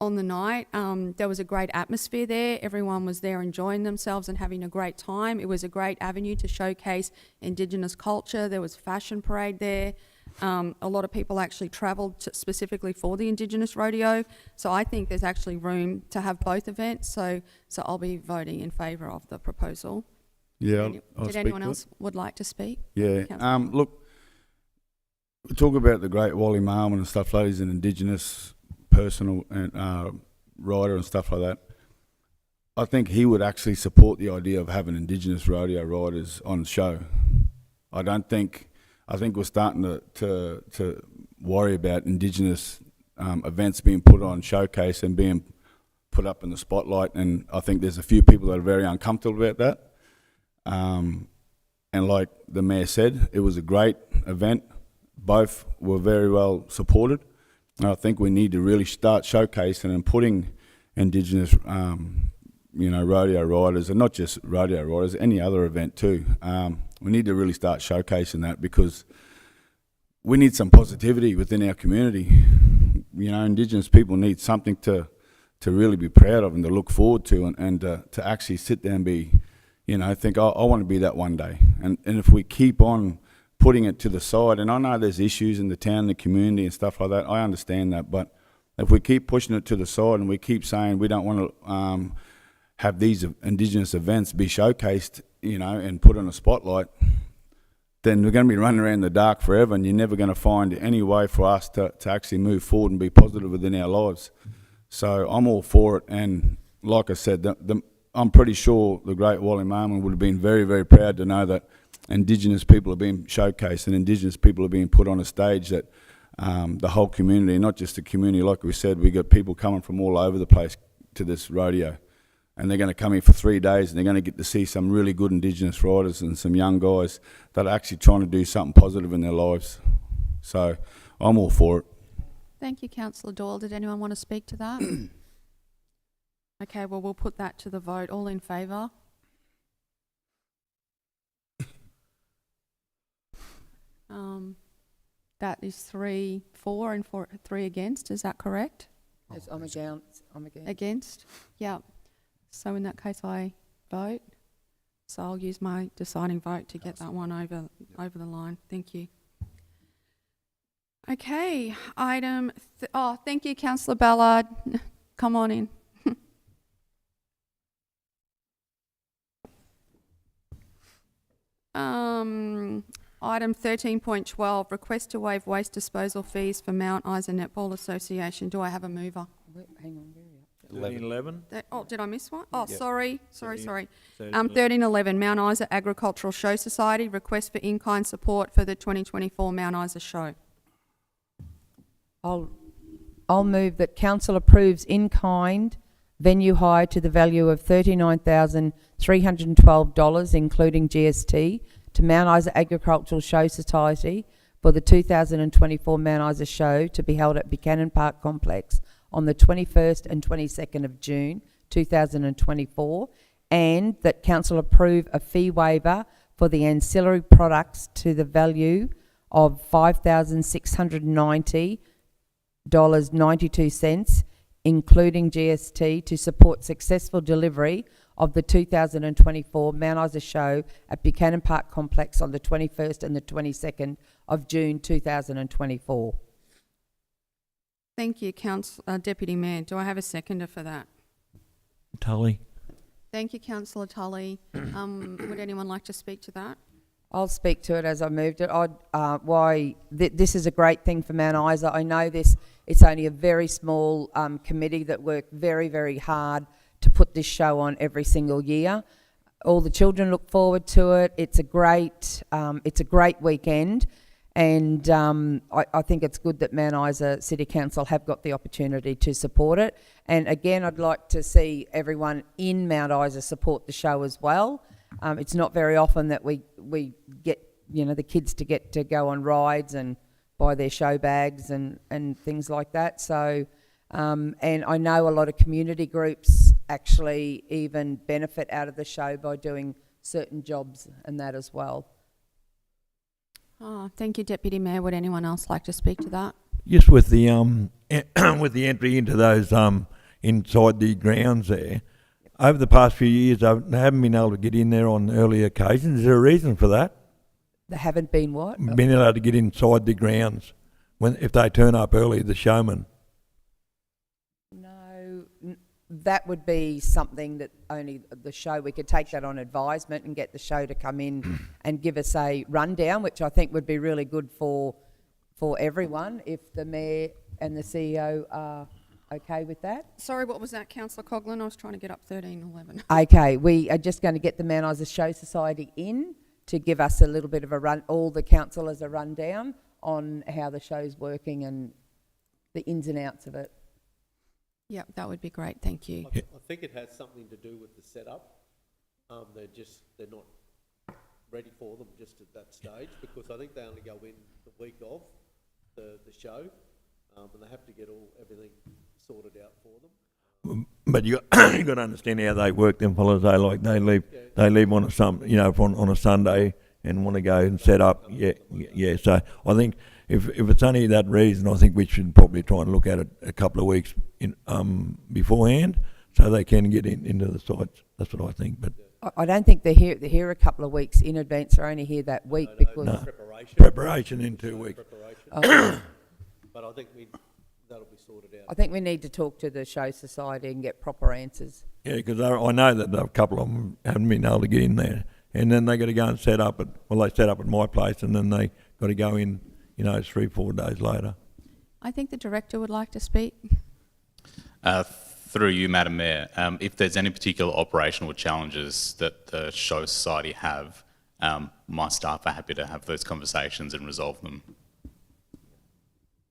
on the night. There was a great atmosphere there. Everyone was there enjoying themselves and having a great time. It was a great avenue to showcase Indigenous culture. There was a fashion parade there. A lot of people actually travelled specifically for the Indigenous Rodeo. So I think there's actually room to have both events. So I'll be voting in favour of the proposal. Yeah, I'll Did speak anyone to else would like to speak? Yeah, Councillor? look, we talk about the great Wally Mailman and stuff like that. He's an Indigenous person and rider and stuff like that. I think he would actually support the idea of having Indigenous rodeo riders on the show. I think we're starting to worry about Indigenous events being put on showcase and being put up in the spotlight, and I think there's a few people that are very uncomfortable about that. And like the Mayor said, it was a great event. Both were very well supported. And I think we need to really start showcasing and putting Indigenous, rodeo riders, and not just rodeo riders, any other event too. We need to really start showcasing that because we need some positivity within our community. You know, Indigenous people need something to really be proud of and to look forward to, and to actually sit there and be, think, I want to be that one day. And if we keep on putting it to the side, and I know there's issues in the town, the community and stuff like that, I understand that, but if we keep pushing it to the side and we keep saying we don't want to have these Indigenous events be showcased, and put on a spotlight, then we're going to be running around in the dark forever, and you're never going to find any way for us to actually move forward and be positive within our lives. So I'm all for it, and like I said, I'm pretty sure the great Wally Mailman would have been very, very proud to know that Indigenous people are being showcased and Indigenous people are being put on a stage that the whole community, not just the community, like we said, we got people coming from all over the place to this rodeo. And they're going to come here for 3 days and they're going to get to see some really good Indigenous riders and some young guys that are actually trying to do something positive in their lives. So I'm all for it. Thank you, Councillor Doyle. Did anyone want to speak to that? Okay, well, we'll put that to the vote. All in favour? That is 3 for and 3 against. Is that correct? Yes, I'm against. Against? Yeah. So in that case, I vote. So I'll use my deciding vote to get that one over the line. Thank you. Okay, thank you, Councillor Ballard. Come on in. Item 13.12, request to waive waste disposal fees for Mount Isa Netball Association. Do I have a mover? Hang on, 11. Did I miss one? Oh, Yep. Sorry. 13. 1311, Mount Isa Agricultural Show Society, request for in-kind support for the 2024 Mount Isa Show. I'll move that council approves in-kind venue hire to the value of $39,312, including GST, to Mount Isa Agricultural Show Society for the 2024 Mount Isa Show to be held at Buchanan Park Complex on the 21st and 22nd of June 2024, and that council approve a fee waiver for the ancillary products to the value of $5,690.92, including GST, to support successful delivery of the 2024 Mount Isa Show at Buchanan Park Complex on the 21st and the 22nd of June 2024. Thank you, Deputy Mayor. Do I have a seconder for that? Tully. Thank you, councillor Tully. Would anyone like to speak to that? I'll speak to it as I moved it. This is a great thing for Mount Isa. I know it's only a very small committee that work very, very hard to put this show on every single year. All the children look forward to it. It's a great weekend, and I think it's good that Mount Isa City Council have got the opportunity to support it. And again, I'd like to see everyone in Mount Isa support the show as well. It's not very often that we get the kids to get to go on rides and buy their show bags and things like that. So, and I know a lot of community groups actually even benefit out of the show by doing certain jobs and that as well. Oh, thank you, Deputy Mayor. Would anyone else like to speak to that? Just with the with the entry into those inside the grounds there, over the past few years, I haven't been able to get in there on early occasions. Is there a reason for that? They haven't been what? Been able to get inside the grounds if they turn up early, the showmen. No, that would be something that only the show, we could take that on advisement and get the show to come in and give us a rundown, which I think would be really good for everyone if the Mayor and the CEO are okay with that. Sorry, what was that, councillor Coghlan? I was trying to get up 1311. Okay, we are just going to get the Mount Isa Show Society in to give us a little bit of a run, all the councillors a rundown on how the show's working and the ins and outs of it. Yeah, that would be great. Thank you. I think it has something to do with the setup. They're not ready for them just at that stage, because I think they only go in the week of the show, and they have to get everything sorted out for them. But you got to understand how they work them fellas. They leave on on a Sunday and want to go and set up. Yeah. So I think if it's only that reason, I think we should probably try and look at it a couple of weeks beforehand, so they can get into the sites. That's what I think. But I don't think they're here a couple of weeks in advance. They're only here that week because preparation in 2 weeks. But I think that'll be sorted out. I think we need to talk to the Show Society and get proper answers. Yeah, because I know that a couple of them haven't been able to get in there, and then they got to go and set up they set up at my place, and then they got to go in, 3-4 days later. I think the director would like to speak. Through you, Madam Mayor, if there's any particular operational challenges that the Show Society have, my staff are happy to have those conversations and resolve them.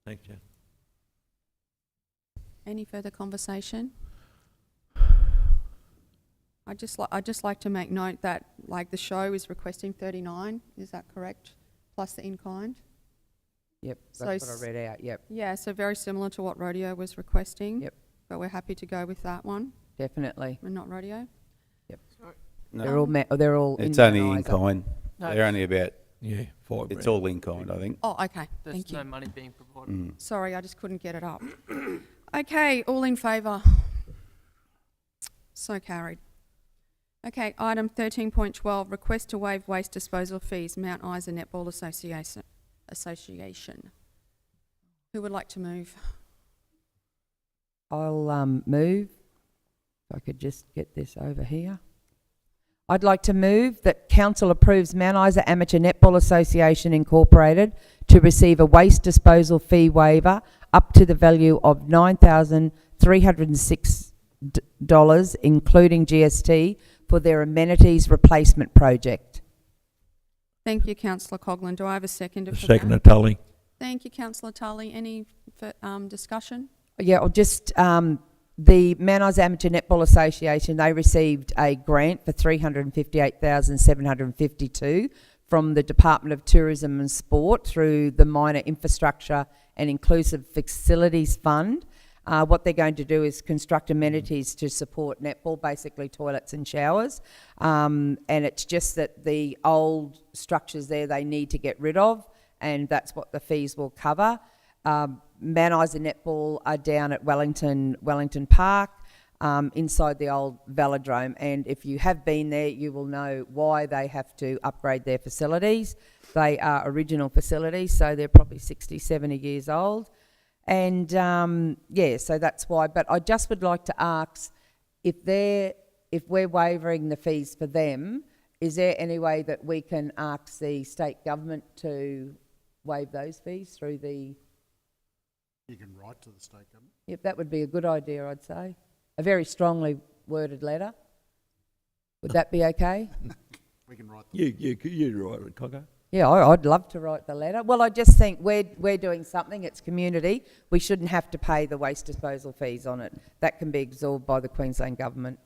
Thanks, Jan. Any further conversation? I'd just like to make note that the show is requesting 39. Is that correct? Plus the in-kind. Yep, that's what I read out. Yep. Yeah, so very similar to what Rodeo was requesting. Yep. But we're happy to go with that one. Definitely. And not Rodeo. Yep. No. They're all. It's in only Mount in Isa. kind. No. They're only about. Yeah, 5 It's grand. all in kind, I think. Oh, okay. There's Thank you. no money being provided. Sorry, I just couldn't get it up. Okay, all in favour? So carried. Okay, item 13.12, request to waive waste disposal fees, Mount Isa Netball Association. Who would like to move? I'll move. If I could just get this over here. I'd like to move that Council approves Mount Isa Amateur Netball Association Incorporated to receive a waste disposal fee waiver up to the value of $9,306, including GST, for their amenities replacement project. Thank you, councillor Coghlan. Do I have a seconder for Second that? to Tully. Thank you, councillor Tully. Any discussion? Yeah, or just the Mount Isa Amateur Netball Association, they received a grant for $358,752 from the Department of Tourism and Sport through the Minor Infrastructure and Inclusive Facilities Fund. What they're going to do is construct amenities to support netball, basically toilets and showers. And it's just that the old structures there they need to get rid of, and that's what the fees will cover. Mount Isa Netball are down at Wellington Park, inside the old velodrome, and if you have been there, you will know why they have to upgrade their facilities. They are original facilities, so they're probably 60, 70 years old. And so that's why. But I just would like to ask if if we're waiving the fees for them, is there any way that we can ask the state government to waive those fees through the... You can write to the state government. Yep, that would be a good idea, I'd say. A very strongly worded letter. Would that be okay? We can write the... You're right, Cocker. Yeah, I'd love to write the letter. Well, I just think we're doing something, it's community. We shouldn't have to pay the waste disposal fees on it. That can be absorbed by the Queensland Government.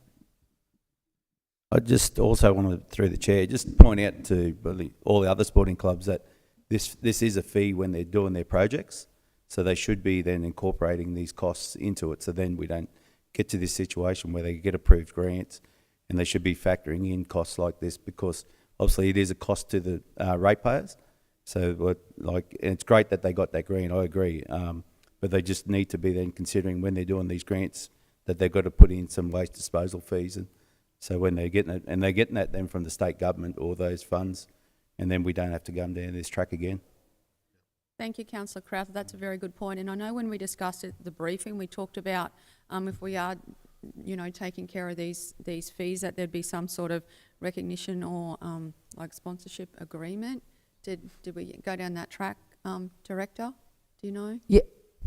I just also want to, through the chair, just point out to really all the other sporting clubs that this is a fee when they're doing their projects, so they should be then incorporating these costs into it, so then we don't get to this situation where they get approved grants and they should be factoring in costs like this, because obviously it is a cost to the ratepayers. So and it's great that they got that grant, I agree, but they just need to be then considering when they're doing these grants that they've got to put in some waste disposal fees, and so when they're getting it, and they're getting that then from the state government or those funds, and then we don't have to go down this track again. Thank you, Councillor Crowther. That's a very good point. And I know when we discussed it at the briefing, we talked about if we are, taking care of these fees, that there'd be some sort of recognition or like sponsorship agreement. Did we go down that track, Director? Do you know? Yeah.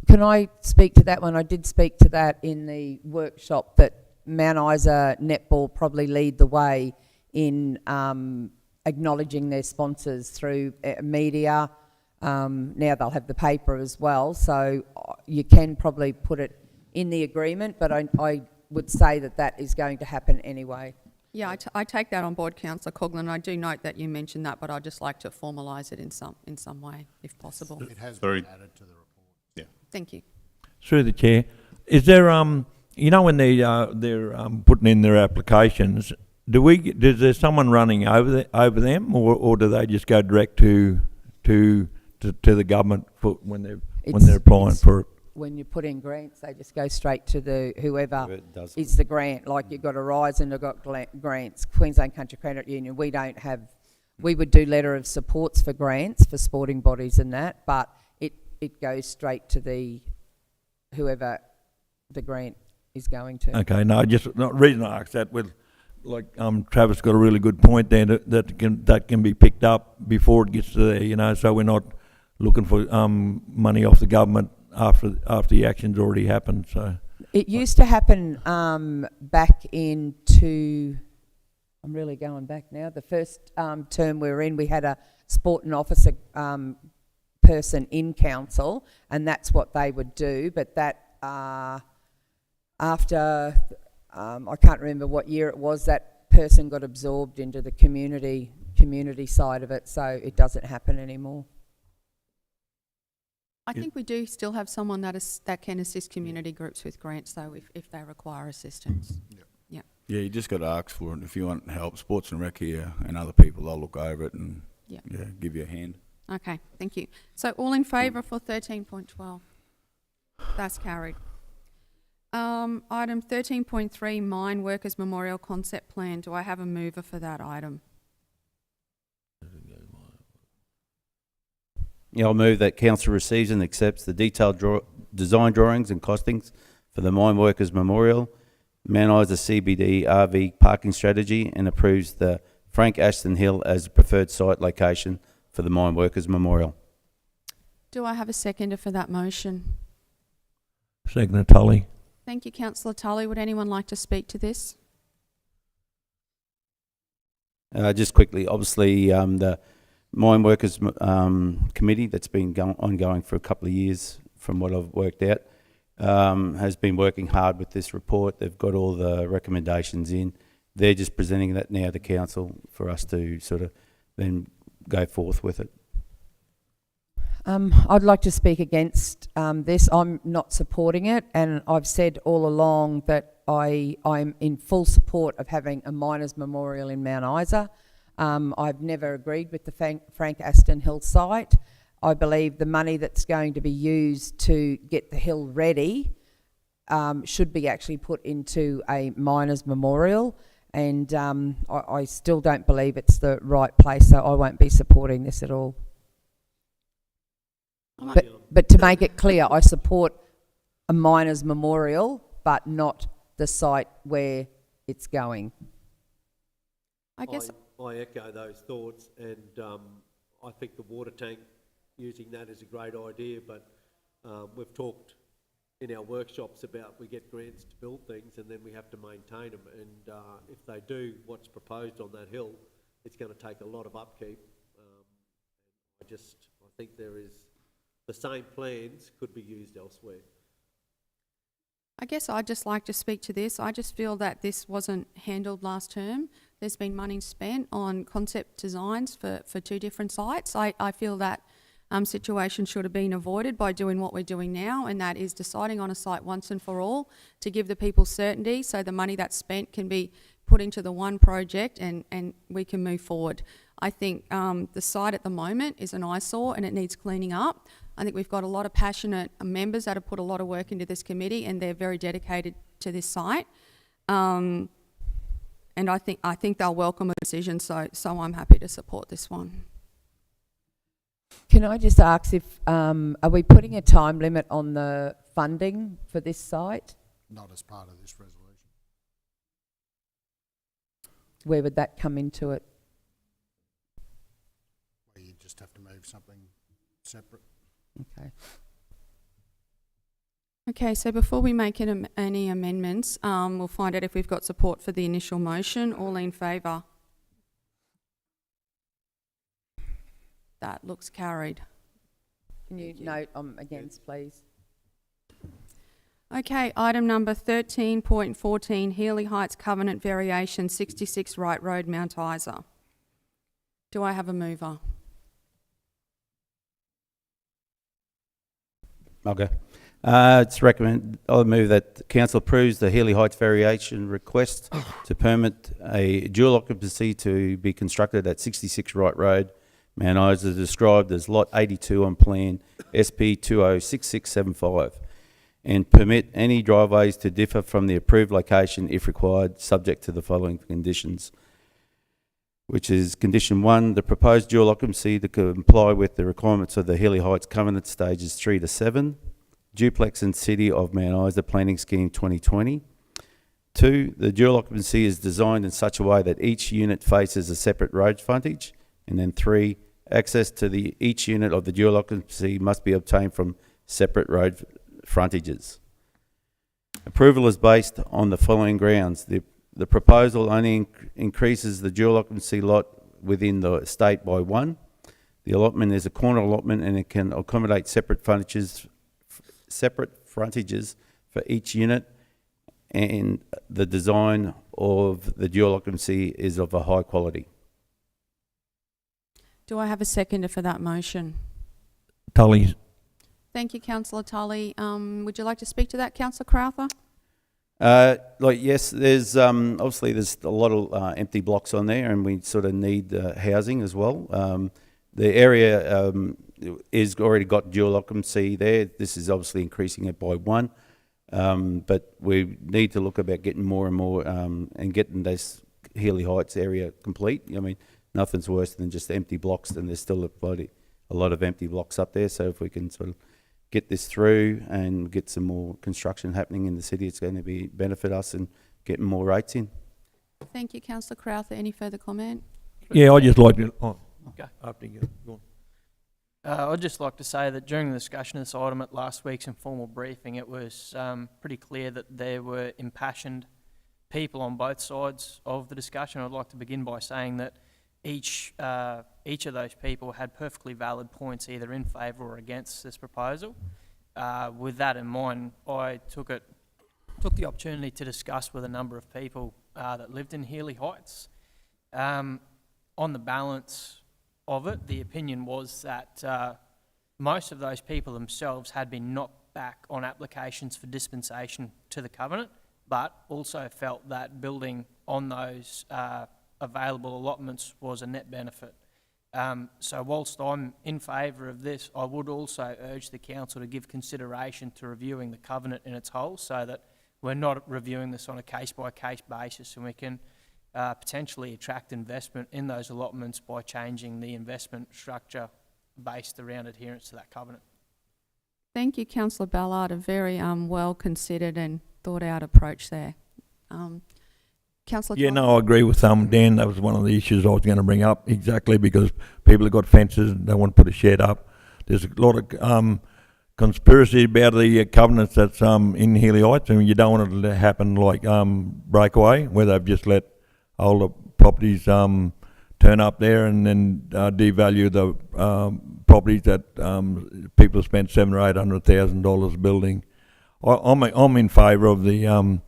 Can I speak to that one? I did speak to that in the workshop, that Mount Isa Netball probably lead the way in acknowledging their sponsors through media. Now they'll have the paper as well, so you can probably put it in the agreement, but I would say that is going to happen anyway. Yeah, I take that on board, Councillor Coughlin. I do note that you mentioned that, but I'd just like to formalise it in some way, if possible. It has Sorry. been added to the report. Yeah. Thank you. Through the chair, is there when they're putting in their applications, is there someone running over them, or do they just go direct to the government for when they're applying for it? When you put in grants, they just go straight to the whoever Does is the grant. Like you've got Horizon, they've got grants. Queensland Country Credit Union, we would do letter of supports for grants for sporting bodies and that, but it goes straight to the whoever the grant is going to. Okay, no, the reason I asked that, Travis got a really good point there, that can be picked up before it gets to there, so we're not looking for money off the government after the action's already happened. So it used to happen back into, I'm really going back now, the first term we were in, we had a sport and officer person in council, and that's what they would do, but that after, I can't remember what year it was, that person got absorbed into the community side of it, so it doesn't happen anymore. I think we do still have someone that can assist community groups with grants, though, if they require assistance. Yeah, you just got to ask for it. If you want help, Sports and Rec here and other people, they'll look over it and give you a hand. Okay, thank you. So all in favour for 13.12? That's carried. Item 13.3, Mine Workers Memorial Concept Plan. Do I have a mover for that item? Yeah, I'll move that council receives and accepts the detailed design drawings and costings for the Mine Workers Memorial, Mount Isa CBD RV parking strategy, and approves the Frank Ashton Hill as the preferred site location for the Mine Workers Memorial. Do I have a seconder for that motion? Seconder Tully. Thank you, Councillor Tully. Would anyone like to speak to this? Just quickly, obviously, the Mine Workers Committee that's been ongoing for a couple of years, from what I've worked out, has been working hard with this report. They've got all the recommendations in. They're just presenting that now to council for us to sort of then go forth with it. I'd like to speak against this. I'm not supporting it, and I've said all along that I'm in full support of having a miners' memorial in Mount Isa. I've never agreed with the Frank Ashton Hill site. I believe the money that's going to be used to get the hill ready should be actually put into a miners' memorial, and I still don't believe it's the right place, so I won't be supporting this at all. But to make it clear, I support a miners' memorial, but not the site where it's going. I guess, I echo those thoughts, and I think the water tank, using that is a great idea, but we've talked in our workshops about we get grants to build things and then we have to maintain them, and if they do what's proposed on that hill, it's going to take a lot of upkeep. I think the same plans could be used elsewhere. I guess I'd just like to speak to this. I just feel that this wasn't handled last term. There's been money spent on concept designs for 2 different sites. I feel that situation should have been avoided by doing what we're doing now, and that is deciding on a site once and for all to give the people certainty so the money that's spent can be put into the one project and we can move forward. I think the site at the moment is an eyesore and it needs cleaning up. I think we've got a lot of passionate members that have put a lot of work into this committee and they're very dedicated to this site. And I think they'll welcome a decision, so I'm happy to support this one. Can I just ask if, are we putting a time limit on the funding for this site? Not as part of this resolution. Where would that come into it? Where you just have to move something separate. Okay. Okay, so before we make any amendments, we'll find out if we've got support for the initial motion. All in favour? That looks carried. Can you note against, please? Okay, item number 13.14, Healy Heights Covenant Variation, 66 Wright Road, Mount Isa. Do I have a mover? Okay. I'll move that council approves the Healy Heights variation request to permit a dual occupancy to be constructed at 66 Wright Road, Mount Isa, described as Lot 82 on Plan SP 206675, and permit any driveways to differ from the approved location if required, subject to the following conditions, which is condition 1, the proposed dual occupancy to comply with the requirements of the Healy Heights Covenant Stages 3 to 7, Duplex and City of Mount Isa Planning Scheme 2020. 2, the dual occupancy is designed in such a way that each unit faces a separate road frontage. And then 3, access to each unit of the dual occupancy must be obtained from separate road frontages. Approval is based on the following grounds. The proposal only increases the dual occupancy lot within the estate by 1. The allotment is a corner allotment and it can accommodate separate frontages for each unit, and the design of the dual occupancy is of a high quality. Do I have a seconder for that motion? Tully. Thank you, Councillor Tully. Would you like to speak to that, Councillor Crowther? Yes, there's obviously there's a lot of empty blocks on there, and we sort of need housing as well. The area is already got dual occupancy there. This is obviously increasing it by 1, but we need to look about getting more and more and getting this Healy Heights area complete. I mean, nothing's worse than just empty blocks, and there's still a lot of empty blocks up there. So if we can sort of get this through and get some more construction happening in the city, it's going to benefit us and getting more rates in. Thank you, Councillor Crowther. Any further comment? Yeah, I'd just like to... Oh, Okay. after you go on. I'd just like to say that during the discussion of this item at last week's informal briefing, it was pretty clear that there were impassioned people on both sides of the discussion. I'd like to begin by saying that each of those people had perfectly valid points either in favour or against this proposal. With that in mind, I took the opportunity to discuss with a number of people that lived in Healy Heights. On the balance of it, the opinion was that most of those people themselves had been knocked back on applications for dispensation to the covenant, but also felt that building on those available allotments was a net benefit. So whilst I'm in favour of this, I would also urge the council to give consideration to reviewing the covenant in its whole, so that we're not reviewing this on a case-by-case basis, and we can potentially attract investment in those allotments by changing the investment structure based around adherence to that covenant. Thank you, Councillor Ballard. A very well considered and thought out approach there. Councillor Yeah, Todd? no, I agree with Dan. That was one of the issues I was going to bring up, exactly, because people have got fences and they want to put a shed up. There's a lot of conspiracy about the covenants that's in Healy Heights, and you don't want it to happen like Breakaway, where they've just let older properties turn up there and then devalue the properties that people have spent $700,000 or $800,000 building. I'm in favour of the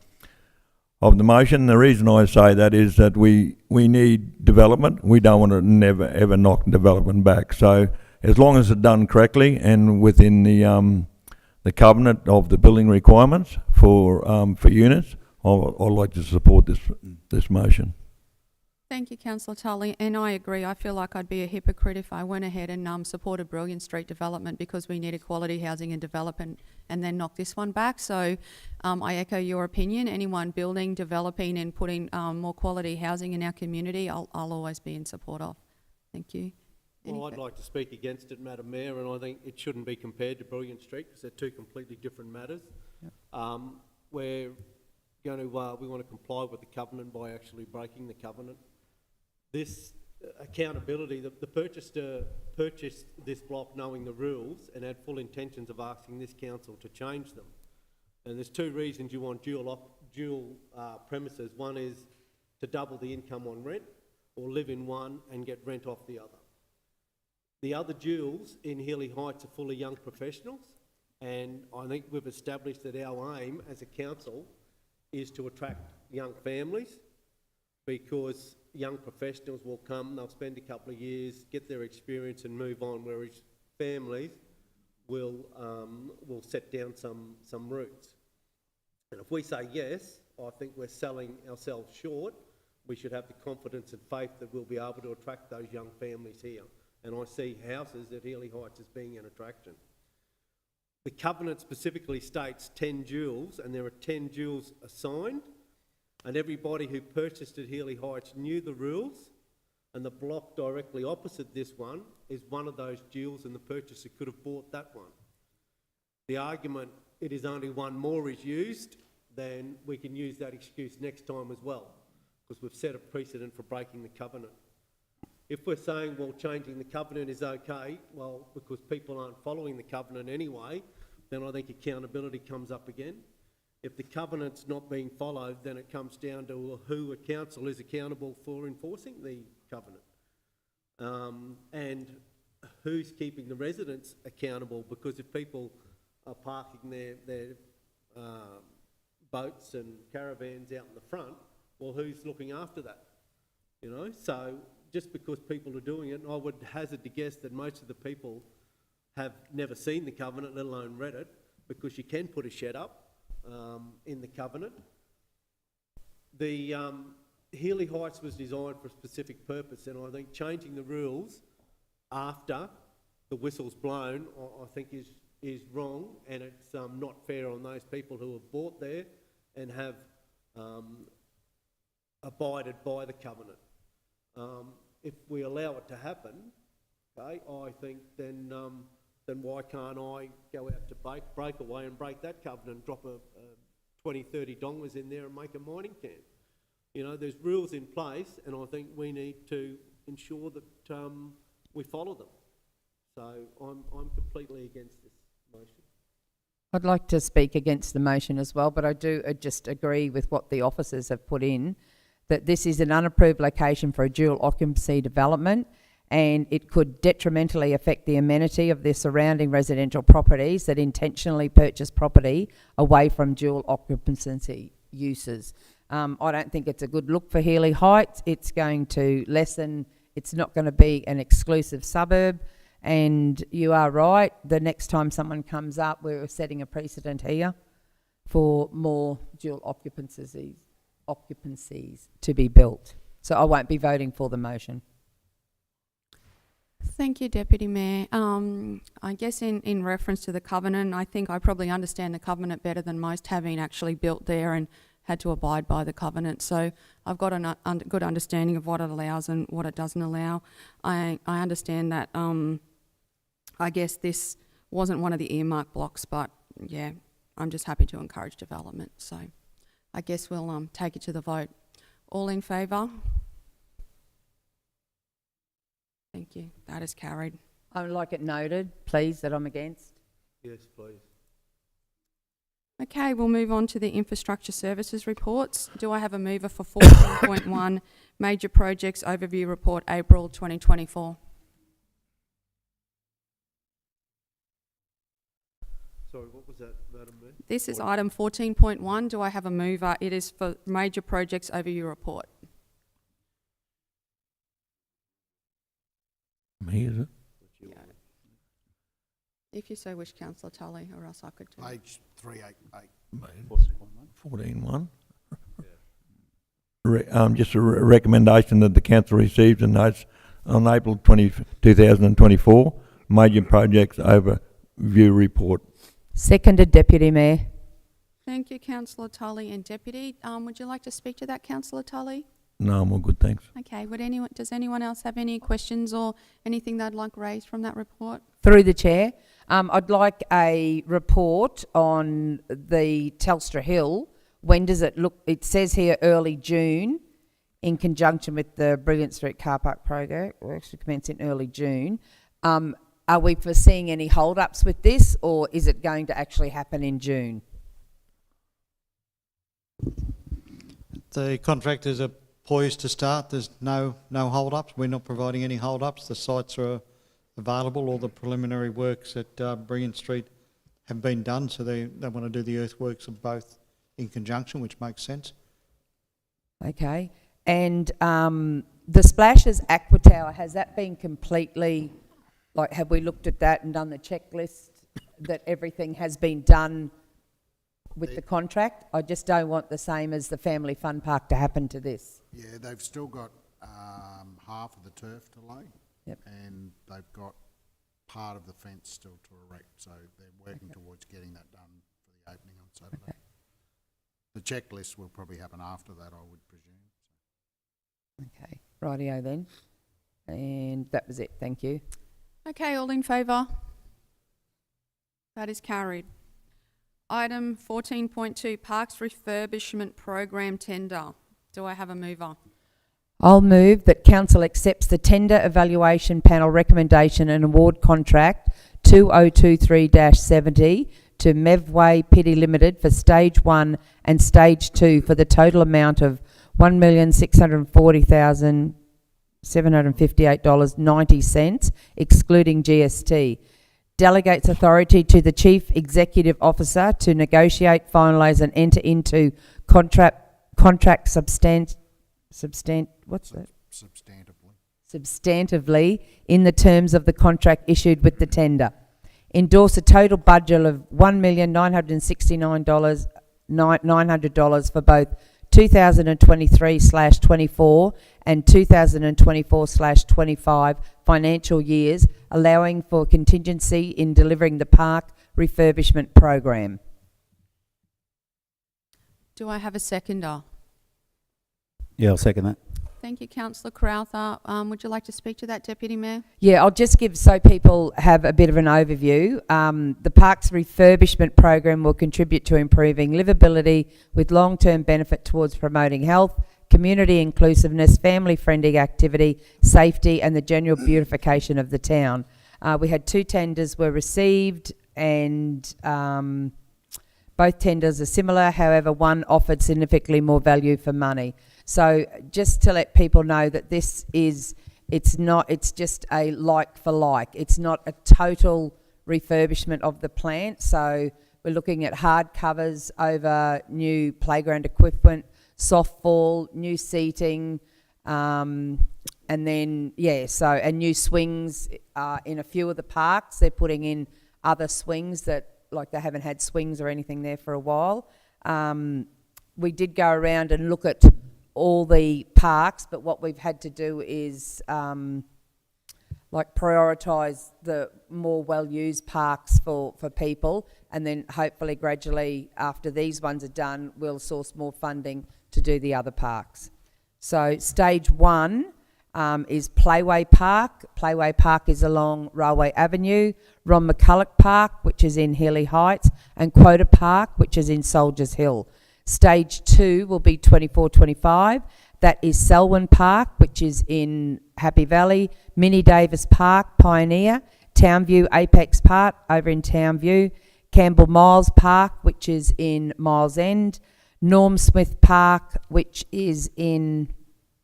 motion. The reason I say that is that we need development. We don't want to never ever knock development back. So as long as it's done correctly and within the covenant of the building requirements for units, I'd like to support this motion. Thank you, Councillor Tully, and I agree. I feel like I'd be a hypocrite if I went ahead and supported Brilliant Street development because we needed quality housing and development and then knock this one back. So I echo your opinion. Anyone building, developing and putting more quality housing in our community, I'll always be in support of. Thank you. Well, I'd like to speak against it, Madam Mayor, and I think it shouldn't be compared to Brilliant Street because they're two completely different matters. Yep. We're going to, we want to comply with the covenant by actually breaking the covenant. This accountability, the purchaser purchased this block knowing the rules and had full intentions of asking this council to change them. And there's two reasons you want dual premises. One is to double the income on rent, or live in one and get rent off the other. The other duals in Healy Heights are full of young professionals, and I think we've established that our aim as a council is to attract young families, because young professionals will come, they'll spend a couple of years, get their experience and move on, whereas families will set down some roots. And if we say yes, I think we're selling ourselves short. We should have the confidence and faith that we'll be able to attract those young families here. And I see houses at Healy Heights as being an attraction. The covenant specifically states 10 duals, and there are 10 duals assigned, and everybody who purchased at Healy Heights knew the rules, and the block directly opposite this one is one of those duals, and the purchaser could have bought that one. The argument, it is only one more, is used, then we can use that excuse next time as well, because we've set a precedent for breaking the covenant. If we're saying, well, changing the covenant is okay, well, because people aren't following the covenant anyway, then I think accountability comes up again. If the covenant's not being followed, then it comes down to who a council is accountable for enforcing the covenant. And who's keeping the residents accountable, because if people are parking their boats and caravans out in the front, well, who's looking after that? You know, so just because people are doing it, and I would hazard to guess that most of the people have never seen the covenant, let alone read it, because you can put a shed up in the covenant. The Healy Heights was designed for a specific purpose, and I think changing the rules after the whistle's blown, I think is wrong, and it's not fair on those people who have bought there and have abided by the covenant. If we allow it to happen, okay, I think then why can't I go out to Breakaway and break that covenant, drop a 20, 30 donglers in there and make a mining camp? You know, there's rules in place, and I think we need to ensure that we follow them. So I'm completely against this motion. I'd like to speak against the motion as well, but I do just agree with what the officers have put in, that this is an unapproved location for a dual occupancy development, and it could detrimentally affect the amenity of the surrounding residential properties that intentionally purchase property away from dual occupancy uses. I don't think it's a good look for Healy Heights. It's going to lessen, it's not going to be an exclusive suburb, and you are right, the next time someone comes up, we're setting a precedent here for more dual occupancies to be built. So I won't be voting for the motion. Thank you, Deputy Mayor. I guess in reference to the covenant, I think I probably understand the covenant better than most, having actually built there and had to abide by the covenant. So I've got a good understanding of what it allows and what it doesn't allow. I understand that I guess this wasn't one of the earmark blocks, but yeah, I'm just happy to encourage development. So I guess we'll take it to the vote. All in favour? Thank you. That is carried. I would like it noted, please, that I'm against. Yes, please. Okay, we'll move on to the infrastructure services reports. Do I have a mover for 14.1 Major Projects Overview Report, April 2024? Sorry, what was that, Madam Mayor? This is item 14.1. Do I have a mover? It is for Major Projects Overview Report. Me, is it? If you so wish, Councillor Tully, or else I could do it. Page 388. 14.1. Just a recommendation that the council receives and notes on April 2024 Major Projects Overview Report. Seconded, Deputy Mayor. Thank you, Councillor Tully and Deputy. Would you like to speak to that, Councillor Tully? No, I'm all good, thanks. Okay, does anyone else have any questions or anything they'd like raised from that report? Through the chair, I'd like a report on the Telstra Hill. When does it look? It says here early June, in conjunction with the Brilliant Street Car Park project. We'll actually commence in early June. Are we foreseeing any hold-ups with this, or is it going to actually happen in June? The contractors are poised to start. There's no hold-ups. We're not providing any hold-ups. The sites are available. All the preliminary works at Brilliant Street have been done, so they want to do the earthworks of both in conjunction, which makes sense. Okay. And the Splashes Aqua Tower, has that been completely, like, have we looked at that and done the checklist that everything has been done with the contract? I just don't want the same as the Family Fun Park to happen to this. Yeah, they've still got half of the turf to lay. Yep. And they've got part of the fence still to erect, so they're working towards getting that done for the opening on Saturday. Okay. The checklist will probably happen after that, I would presume. Okay, rightio then. And that was it, thank you. Okay, all in favour? That is carried. Item 14.2, Parks Refurbishment Program Tender. Do I have a mover? I'll move that Council accepts the Tender Evaluation Panel recommendation and award contract 2023-70 to Mevway Pity Limited for Stage 1 and Stage 2 for the total amount of $1,640,758.90, excluding GST. Delegates authority to the Chief Executive Officer to negotiate, finalise and enter into contract substantively in the terms of the contract issued with the tender. Endorse a total budget of $1,969,900 for both 2023/24 and 2024/25 financial years, allowing for contingency in delivering the park refurbishment program. Do I have a seconder? Yeah, I'll second that. Thank you, Councillor Crowther. Would you like to speak to that, Deputy Mayor? Yeah, I'll just give, so people have a bit of an overview. The Parks Refurbishment Program will contribute to improving livability with long-term benefit towards promoting health, community inclusiveness, family-friendly activity, safety and the general beautification of the town. We had 2 tenders were received and both tenders are similar, however one offered significantly more value for money. So just to let people know that this is, it's just a like for like. It's not a total refurbishment of the plant. So we're looking at hard covers over new playground equipment, softball, new seating, and then, yeah, so, and new swings in a few of the parks. They're putting in other swings that, like, they haven't had swings or anything there for a while. We did go around and look at all the parks, but what we've had to do is like prioritise the more well-used parks for people, and then hopefully gradually after these ones are done, we'll source more funding to do the other parks. So stage 1 is Playway Park. Playway Park is along Railway Avenue, Ron McCulloch Park, which is in Healy Heights, and Quota Park, which is in Soldiers Hill. Stage 2 will be 24-25, That is Selwyn Park, which is in Happy Valley, Minnie Davis Park, Pioneer, Townview Apex Park over in Townview, Campbell Miles Park, which is in Miles End, Norm Smith Park, which is in,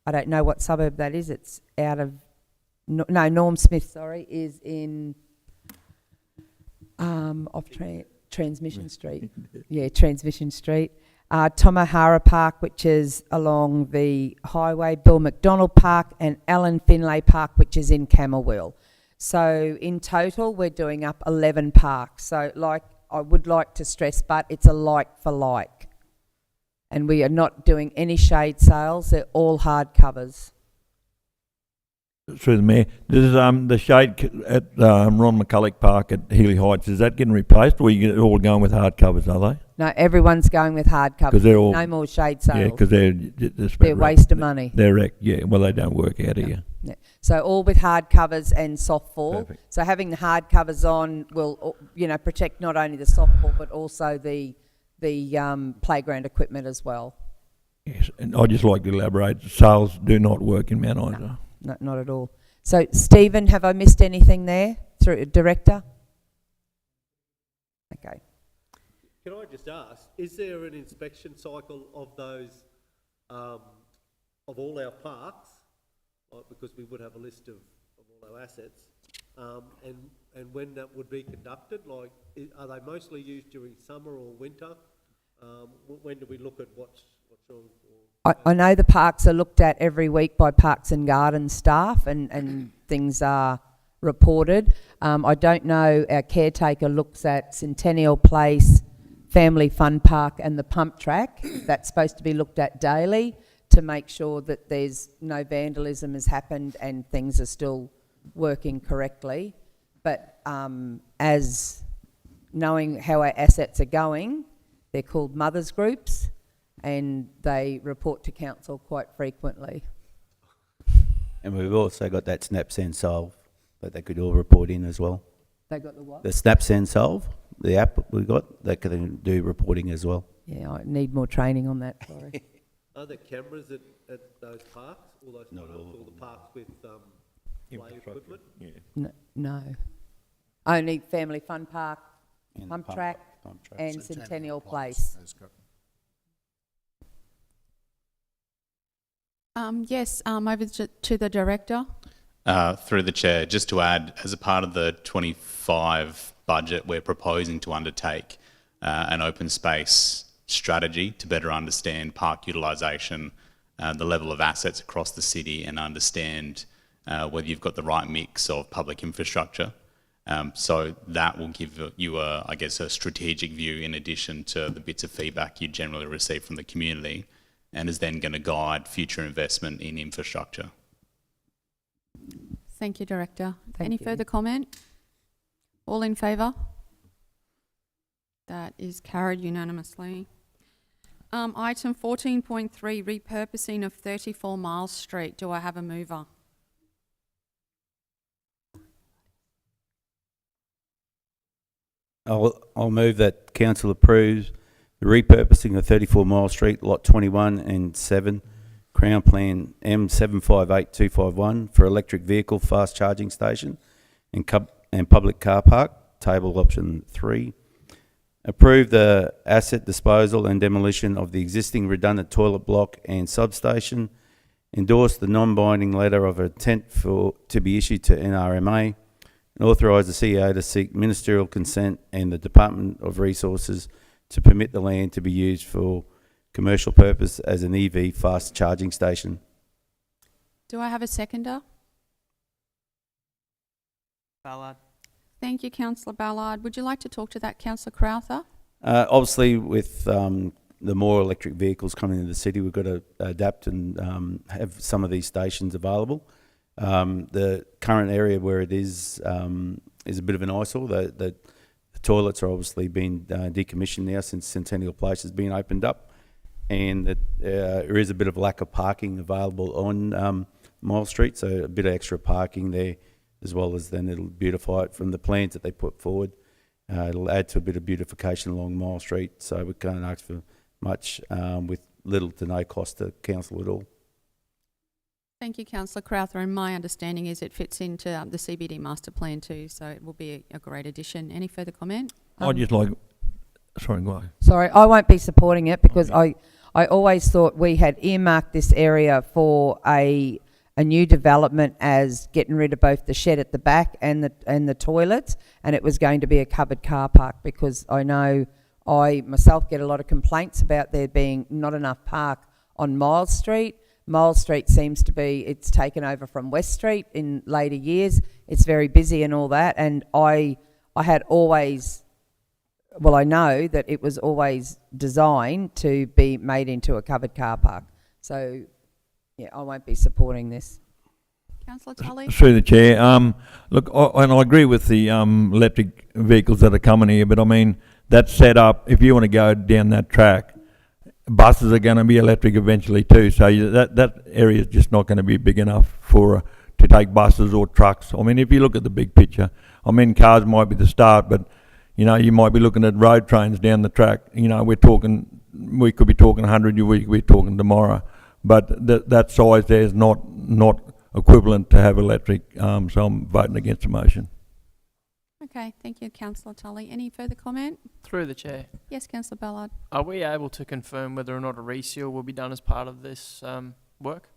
I don't know what suburb that is, it's out of, no, Norm Smith, sorry, is in, Transmission Street. Yeah, Transmission Street. Tomahara Park, which is along the highway, Bill McDonald Park, and Alan Finlay Park, which is in Camberwell. So in total, we're doing up 11 parks. So like, I would like to stress, but it's a like for like. And we are not doing any shade sales, they're all hard covers. Through the mayor, this is the shade at Ron McCulloch Park at Healy Heights. Is that getting replaced, or are you all going with hard covers? Are they? No, everyone's going with hard covers. 'Cause they're all- no more shade sales. Yeah, because they're They're waste of money. They're yeah. Well, they don't work out here. Yeah. So all with hard covers and softball. Perfect. So having the hard covers on will, protect not only the softball but also the playground equipment as well. Yes, and I'd just like to elaborate. Sales do not work in Mount Isa. No, not at all. So Stephen, have I missed anything there through director? Okay. Can I just ask, is there an inspection cycle of those, of all our parks? Like, because we would have a list of all our assets, and when that would be conducted? Like, are they mostly used during summer or winter? When do we look at what's wrong? I know the parks are looked at every week by Parks and Gardens staff and things are reported. I don't know, our caretaker looks at Centennial Place, Family Fun Park and the pump track. That's supposed to be looked at daily to make sure that there's no vandalism has happened and things are still working correctly. But as knowing how our assets are going, they're called mothers groups and they report to council quite frequently. And we've also got that Snap Send Solve that they could all report in as well. They got the what? The Snap Send Solve, the app we've got, they can do reporting as well. Yeah, I need more training on that, sorry. Are there cameras at those parks? All those Not parks, all of all the parks with play equipment? Yeah. No. Only Family Fun Park, And Pump Track and Centennial Centennial Place Place. has got- Yes, over to the director. Through the chair, just to add, as a part of the 25 budget, we're proposing to undertake an open space strategy to better understand park utilisation, the level of assets across the city, and understand whether you've got the right mix of public infrastructure. So that will give you, I guess, a strategic view in addition to the bits of feedback you generally receive from the community, and is then going to guide future investment in infrastructure. Thank you, Director. Thank Any you. further comment? All in favour? That is carried unanimously. Item 14.3, repurposing of 34 Miles Street. Do I have a mover? I'll move that council approves the repurposing of 34 Mile Street, Lot 21 and 7, Crown Plan M758251 for electric vehicle fast charging station and public car park, table option 3. Approve the asset disposal and demolition of the existing redundant toilet block and substation. Endorse the non-binding letter of intent to be issued to NRMA. And authorise the CEO to seek ministerial consent and the Department of Resources to permit the land to be used for commercial purpose as an EV fast charging station. Do I have a seconder? Ballard. Thank you, Councillor Ballard. Would you like to talk to that, Councillor Crowther? Obviously, with the more electric vehicles coming into the city, we've got to adapt and have some of these stations available. The current area where it is a bit of an eyesore. The toilets are obviously being decommissioned now since Centennial Place has been opened up, and that there is a bit of lack of parking available on Mile Street, so a bit of extra parking there, as well as then it'll beautify it from the plans that they put forward. It'll add to a bit of beautification along Mile Street, so we can't ask for much with little to no cost to council at all. Thank you, councillor Crowther, and my understanding is it fits into the CBD master plan too, so it will be a great addition. Any further comment? I'd just like, sorry, go ahead. Sorry, I won't be supporting it because I always thought we had earmarked this area for a new development as getting rid of both the shed at the back and the toilets, and it was going to be a covered car park, because I know I myself get a lot of complaints about there being not enough park on Miles Street. Miles Street seems to be, it's taken over from West Street in later years. It's very busy and all that, and I had always, well, I know that it was always designed to be made into a covered car park. So, yeah, I won't be supporting this. Councillor Tully? Through the chair, look, and I agree with the electric vehicles that are coming here, but I mean, that's set up, if you want to go down that track, buses are going to be electric eventually too, so that area is just not going to be big enough for to take buses or trucks. I mean, if you look at the big picture, I mean, cars might be the start, but you know, you might be looking at road trains down the track. You know, we could be talking 100, we could be talking tomorrow, but that size there is not equivalent to have electric, so I'm voting against the motion. Okay, thank you, councillor Tully. Any further comment? Through the chair, Yes, councillor Ballard. are we able to confirm whether or not a reseal will be done as part of this work?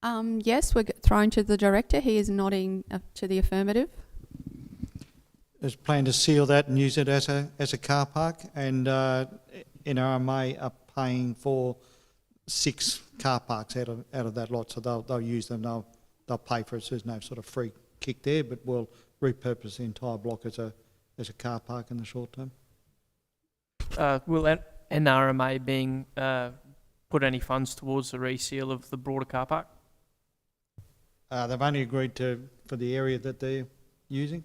Yes, we're thrown to the director. He is nodding to the affirmative. There's a plan to seal that and use it as a car park, and NRMA are paying for 6 car parks out of that lot, so they'll use them. They'll pay for it. So there's no sort of free kick there, but we'll repurpose the entire block as a car park in the short term. Will NRMA being put any funds towards the reseal of the broader car park? They've only agreed for the area that they're using.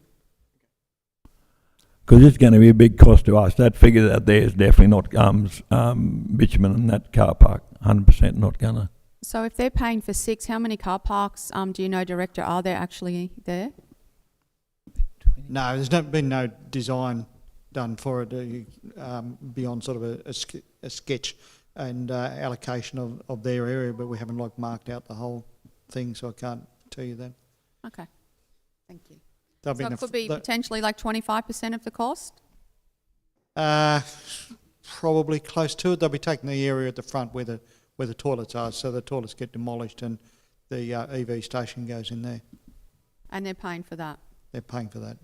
Because it's going to be a big cost to us. That figure out there is definitely not bitumen in that car park. 100% not going to. So if they're paying for 6, how many car parks, do you know, director, are there actually there? No, there's been no design done for it beyond sort of a sketch and allocation of their area, but we haven't marked out the whole thing, so I can't tell you that. Okay, thank you. So it could be potentially 25% of the cost? Probably close to it. They'll be taking the area at the front where the toilets are, so the toilets get demolished and the EV station goes in there. And they're paying for that? They're paying for that.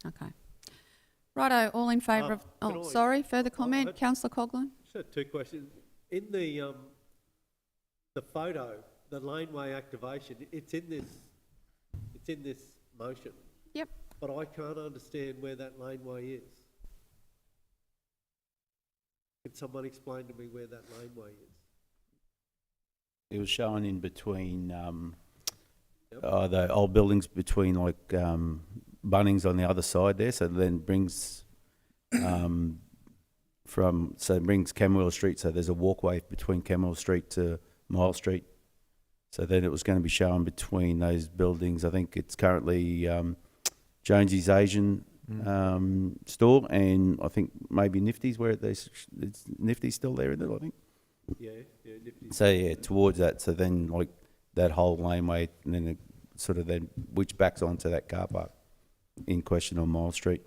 Okay. Righto, all in favour of... sorry, further comment? Councillor Coghlan? Just had 2 questions. In the photo, the laneway activation, it's in this motion. Yep. But I can't understand where that laneway is. Can someone explain to me where that laneway is? It was shown in between the old buildings, between Bunnings on the other side there, so then brings brings Camberwell Street, so there's a walkway between Camberwell Street to Miles Street. So then it was going to be shown between those buildings. I think it's currently Jonesy's Asian store, and I think maybe Nifty's, where it's Nifty's still there, isn't it, I think? Yeah, Nifty's. So yeah, towards that, so then that whole laneway, and then it sort of then which backs onto that car park in question on Miles Street.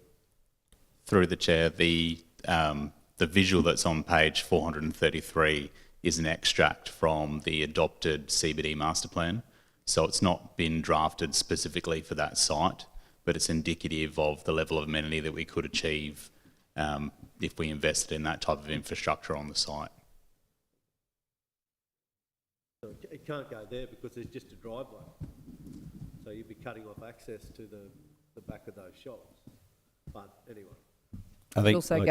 Through the chair, the visual that's on page 433 is an extract from the adopted CBD master plan. So it's not been drafted specifically for that site, but it's indicative of the level of amenity that we could achieve if we invested in that type of infrastructure on the site. So it can't go there because there's just a driveway. So you'd be cutting off access to the back of those shops. But anyway. I think It also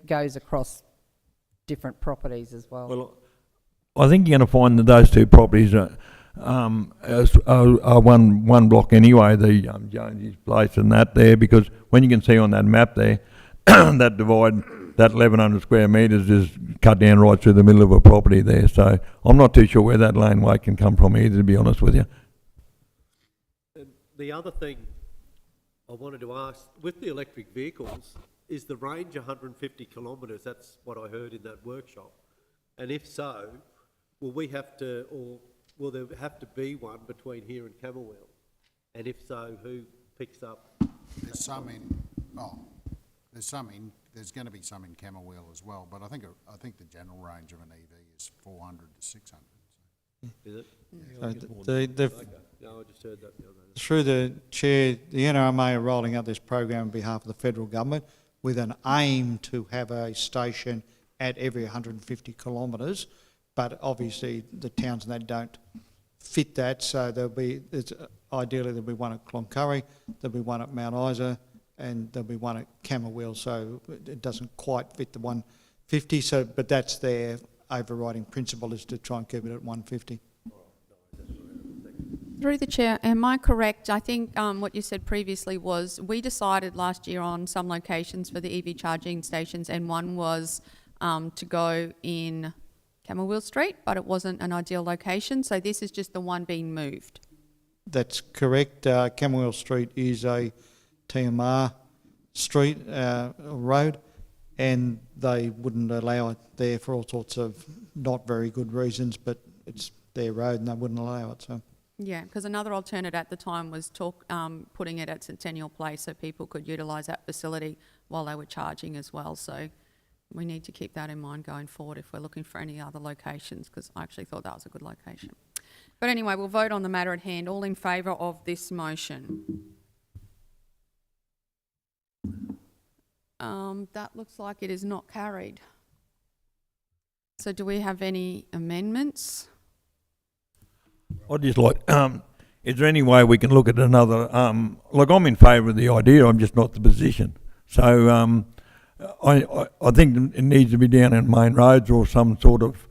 goes across different properties as well. Well, I think you're going to find that those 2 properties are one block anyway, the Jonesy's place and that there, because when you can see on that map there, that divide, that 1,100 square metres is cut down right through the middle of a property there. So I'm not too sure where that laneway can come from either, to be honest with you. And the other thing I wanted to ask, with the electric vehicles, is the range 150 kilometres? That's what I heard in that workshop. And if so, will we have to, or will there have to be one between here and Camberwell? And if so, who picks up? There's some there's going to be some in Camberwell as well, but I think the general range of an EV is 400 to 600. Is it? So Okay, the, no, I just heard that the other day. through the chair, the NRMA are rolling out this program on behalf of the federal government with an aim to have a station at every 150 kilometres, but obviously the towns and that don't fit that, so ideally there'll be one at Cloncurry, there'll be one at Mount Isa, and there'll be one at Camberwell, so it doesn't quite fit the 150, but that's their overriding principle, is to try and keep it at 150. Through the chair, am I correct? I think what you said previously was we decided last year on some locations for the EV charging stations, and one was to go in Camberwell Street, but it wasn't an ideal location, so this is just the one being moved. That's correct. Camberwell Street is a TMR street, road, and they wouldn't allow it there for all sorts of not very good reasons, but it's their road and they wouldn't allow it. So. Yeah, because another alternative at the time was putting it at Centennial Place so people could utilise that facility while they were charging as well. So we need to keep that in mind going forward if we're looking for any other locations, because I actually thought that was a good location. But anyway, we'll vote on the matter at hand. All in favour of this motion? That looks like it is not carried. So do we have any amendments? I'd just like, is there any way we can look at another, like I'm in favour of the idea, I'm just not the position. So I think it needs to be down in main roads or some sort of,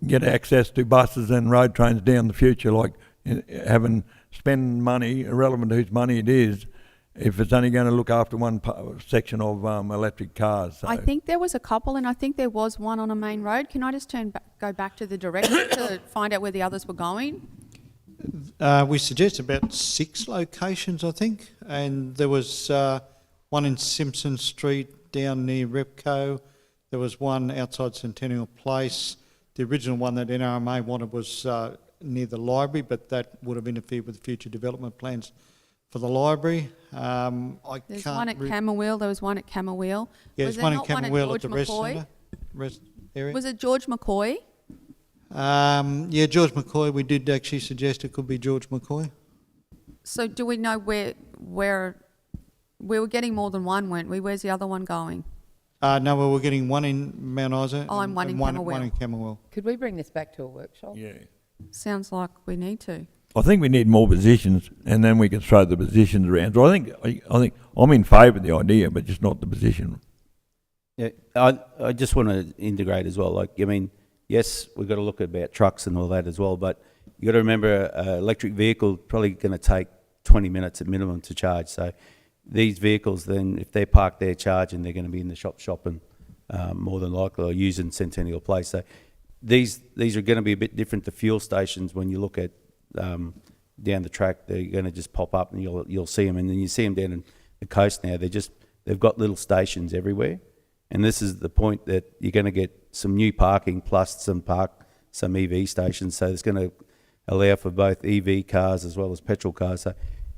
get access to buses and road trains down the future, like spend money, irrelevant to whose money it is, if it's only going to look after one section of electric cars. So. I think there was a couple, and I think there was one on a main road. Can I just go back to the director to find out where the others were going? We suggest about 6 locations, I think, and there was one in Simpson Street down near Repco. There was one outside Centennial Place. The original one that NRMA wanted was near the library, but that would have interfered with future development plans for the library. There's one at Camberwell. There was one at Camberwell. Yeah, was there's one in not Camberwell at the McCoy? rest area. Was it George McCoy? Yeah, George McCoy. We did actually suggest it could be George McCoy. So do we know where we were getting more than one, weren't we? Where's the other one going? No, we were getting one in Mount Isa and one in Camberwell. One in Camberwell. Could we bring this back to a workshop? Yeah. Sounds like we need to. I think we need more positions, and then we can throw the positions around. So I think I'm in favour of the idea, but just not the position. Yeah, I just want to integrate as well. Yes, we've got to look about trucks and all that as well, but you got to remember, electric vehicle probably going to take 20 minutes at minimum to charge. So these vehicles, then, if they're parked there charging, they're going to be in the shop shopping more than likely, or using Centennial Place. So these are going to be a bit different to fuel stations. When you look at down the track, they're going to just pop up and you'll see them, and then you see them down in the coast now. They've got little stations everywhere, and this is the point that you're going to get some new parking plus some EV stations. So it's going to allow for both EV cars as well as petrol cars. So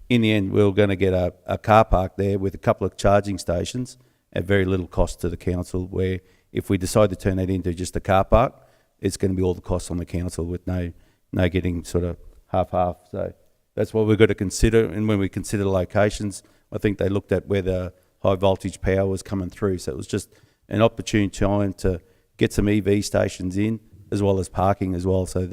in the end, we're going to get a car park there with a couple of charging stations at very little cost to the council, where if we decide to turn that into just a car park, it's going to be all the costs on the council with no getting sort of half-half. So that's what we've got to consider. And when we consider the locations, I think they looked at where the high voltage power was coming through. So it was just an opportune time to get some EV stations in, as well as parking as well. So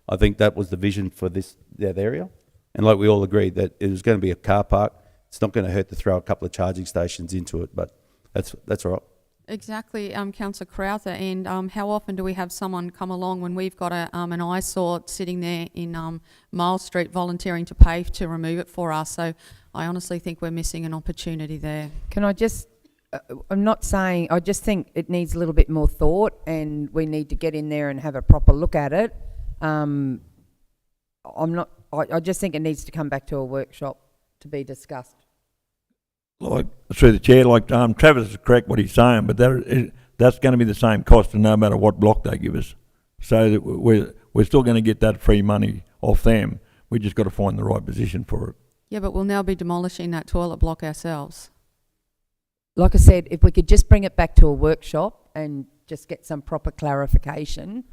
I think that was the vision for that area. And like we all agreed that it was going to be a car park. It's not going to hurt to throw a couple of charging stations into it, but that's all right. Exactly, Councillor Crowther. And how often do we have someone come along when we've got an eyesore sitting there in Miles Street volunteering to pay to remove it for us? So I honestly think we're missing an opportunity there. Can I just, I'm not saying, I just think it needs a little bit more thought, and we need to get in there and have a proper look at it. I just think it needs to come back to a workshop to be discussed. Like, through the chair, Travis is correct what he's saying, but that's going to be the same cost, and no matter what block they give us. So that we're still going to get that free money off them. We just got to find the right position for it. Yeah, but we'll now be demolishing that toilet block ourselves. Like I said, if we could just bring it back to a workshop and just get some proper clarification,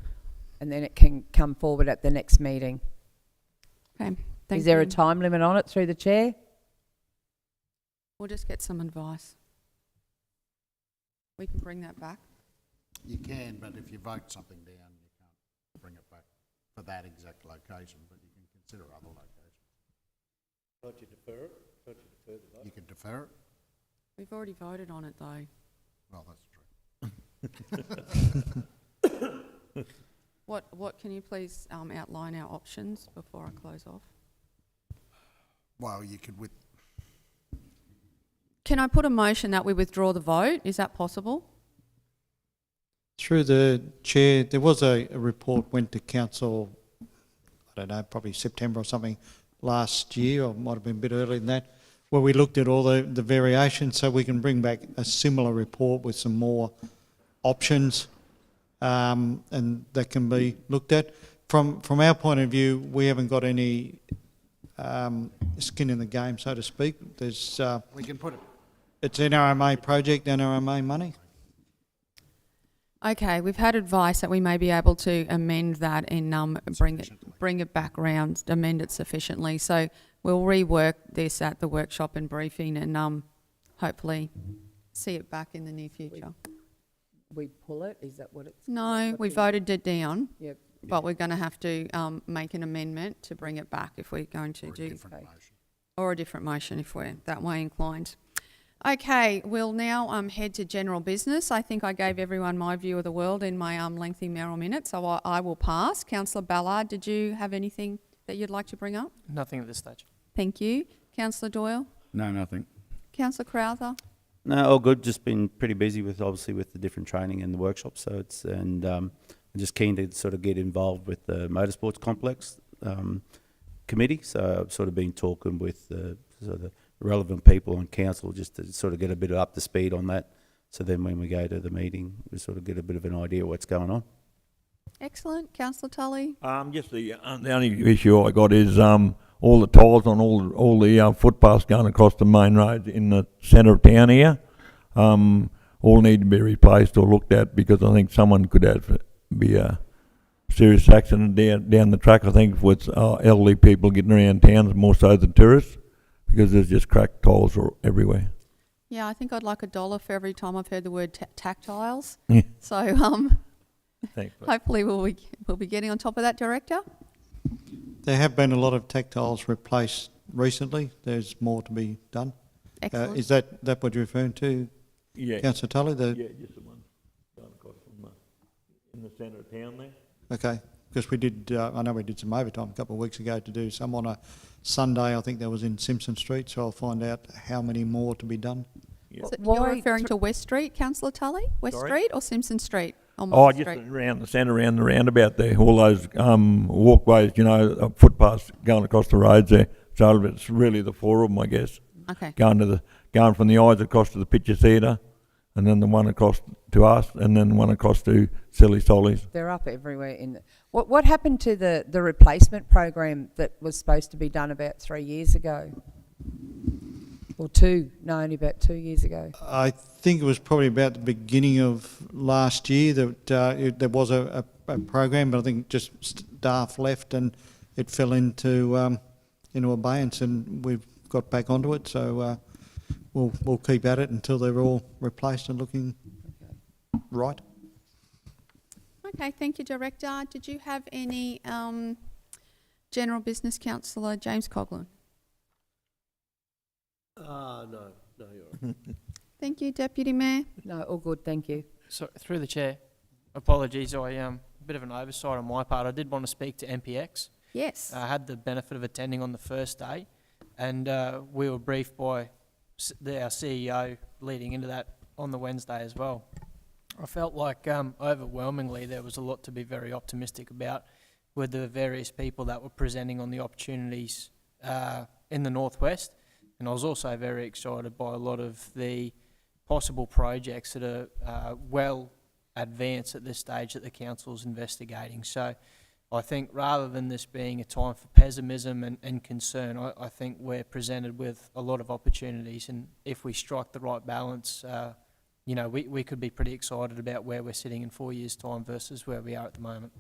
and then it can come forward at the next meeting. Okay, thank Is there a you. time limit on it through the chair? We'll just get some advice. We can bring that back. You can, but if you vote something down, you can't bring it back for that exact location, but you can consider other locations. Can't you defer it? Can't you defer the vote? You can defer it? We've already voted on it though. Well, that's true. What can you please outline our options before I close off? Well, you could Can I put a motion that we withdraw the vote? Is that possible? Through the chair, there was a report went to council, I don't know, probably September or something last year, or might have been a bit earlier than that, where we looked at all the variations, so we can bring back a similar report with some more options, and that can be looked at. From our point of view, we haven't got any skin in the game, so to speak. There's we can put it. It's NRMA project, NRMA money. Okay, we've had advice that we may be able to amend that and bring it back round, amend it sufficiently. So we'll rework this at the workshop and briefing and hopefully see it back in the near future. We pull it? Is that what it's? No, we voted it down, Yep. but we're going to have to make an amendment to bring it back if we're going to do, or a different motion if we're that way inclined. Okay, we'll now head to general business. I think I gave everyone my view of the world in my lengthy mayoral minute, so I will pass. Councillor Ballard, did you have anything that you'd like to bring up? Nothing at this stage. Thank you. Councillor Doyle? No, nothing. Councillor Crowther? No, all good. Just been pretty busy with obviously with the different training and the workshops. So it's I'm just keen to sort of get involved with the motorsports complex committee. So I've sort of been talking with sort of relevant people on council just to sort of get a bit of up to speed on that. So then when we go to the meeting, we sort of get a bit of an idea what's going on. Excellent. Councillor Tully? Just the only issue I got is all the tiles on all the footpaths going across the main roads in the centre of town here, all need to be replaced or looked at, because I think someone could be a serious accident down the track. I think with elderly people getting around towns more so than tourists, because there's just cracked tiles everywhere. Yeah, I think I'd like $1 for every time I've heard the word tactiles. Yeah. So Thanks. hopefully we'll be getting on top of that, Director. There have been a lot of tactiles replaced recently. There's more to be done. Excellent. Is that what you're referring to, Yeah. Councillor Tully? Yeah, just the one going across from in the centre of town there. Okay, because we did, I know we did some overtime a couple of weeks ago to do some on a Sunday. I think that was in Simpson Street, so I'll find out how many more to be done. Yeah. So Why you're referring to West Street, Councillor Tully? West Sorry? Street or Simpson Street? On Oh, West just Street? around the centre, around the roundabout there, all those walkways, footpaths going across the roads there. So it's really the four of them, I guess, Okay. going from the eyes across to the picture theatre, and then the one across to us, and then one across to Silly Solly's. They're up everywhere. What happened to the replacement program that was supposed to be done about 3 years ago? Or only about 2 years ago. I think it was probably about the beginning of last year that there was a program, but I think just staff left and it fell into abeyance, and we've got back onto it. So we'll keep at it until they're all replaced and looking right. Okay, thank you, Director. Did you have any general business, Councillor James Coghlan? No, you're right. Thank you, Deputy Mayor. No, all good, thank you. So through the chair, apologies. A bit of an oversight on my part. I did want to speak to MPX. Yes. I had the benefit of attending on the first day, and we were briefed by our CEO leading into that on the Wednesday as well. I felt like overwhelmingly there was a lot to be very optimistic about with the various people that were presenting on the opportunities in the Northwest. And I was also very excited by a lot of the possible projects that are well advanced at this stage that the council is investigating. So I think rather than this being a time for pessimism and concern, I think we're presented with a lot of opportunities, and if we strike the right balance, you know, we could be pretty excited about where we're sitting in 4 years' time versus where we are at the moment.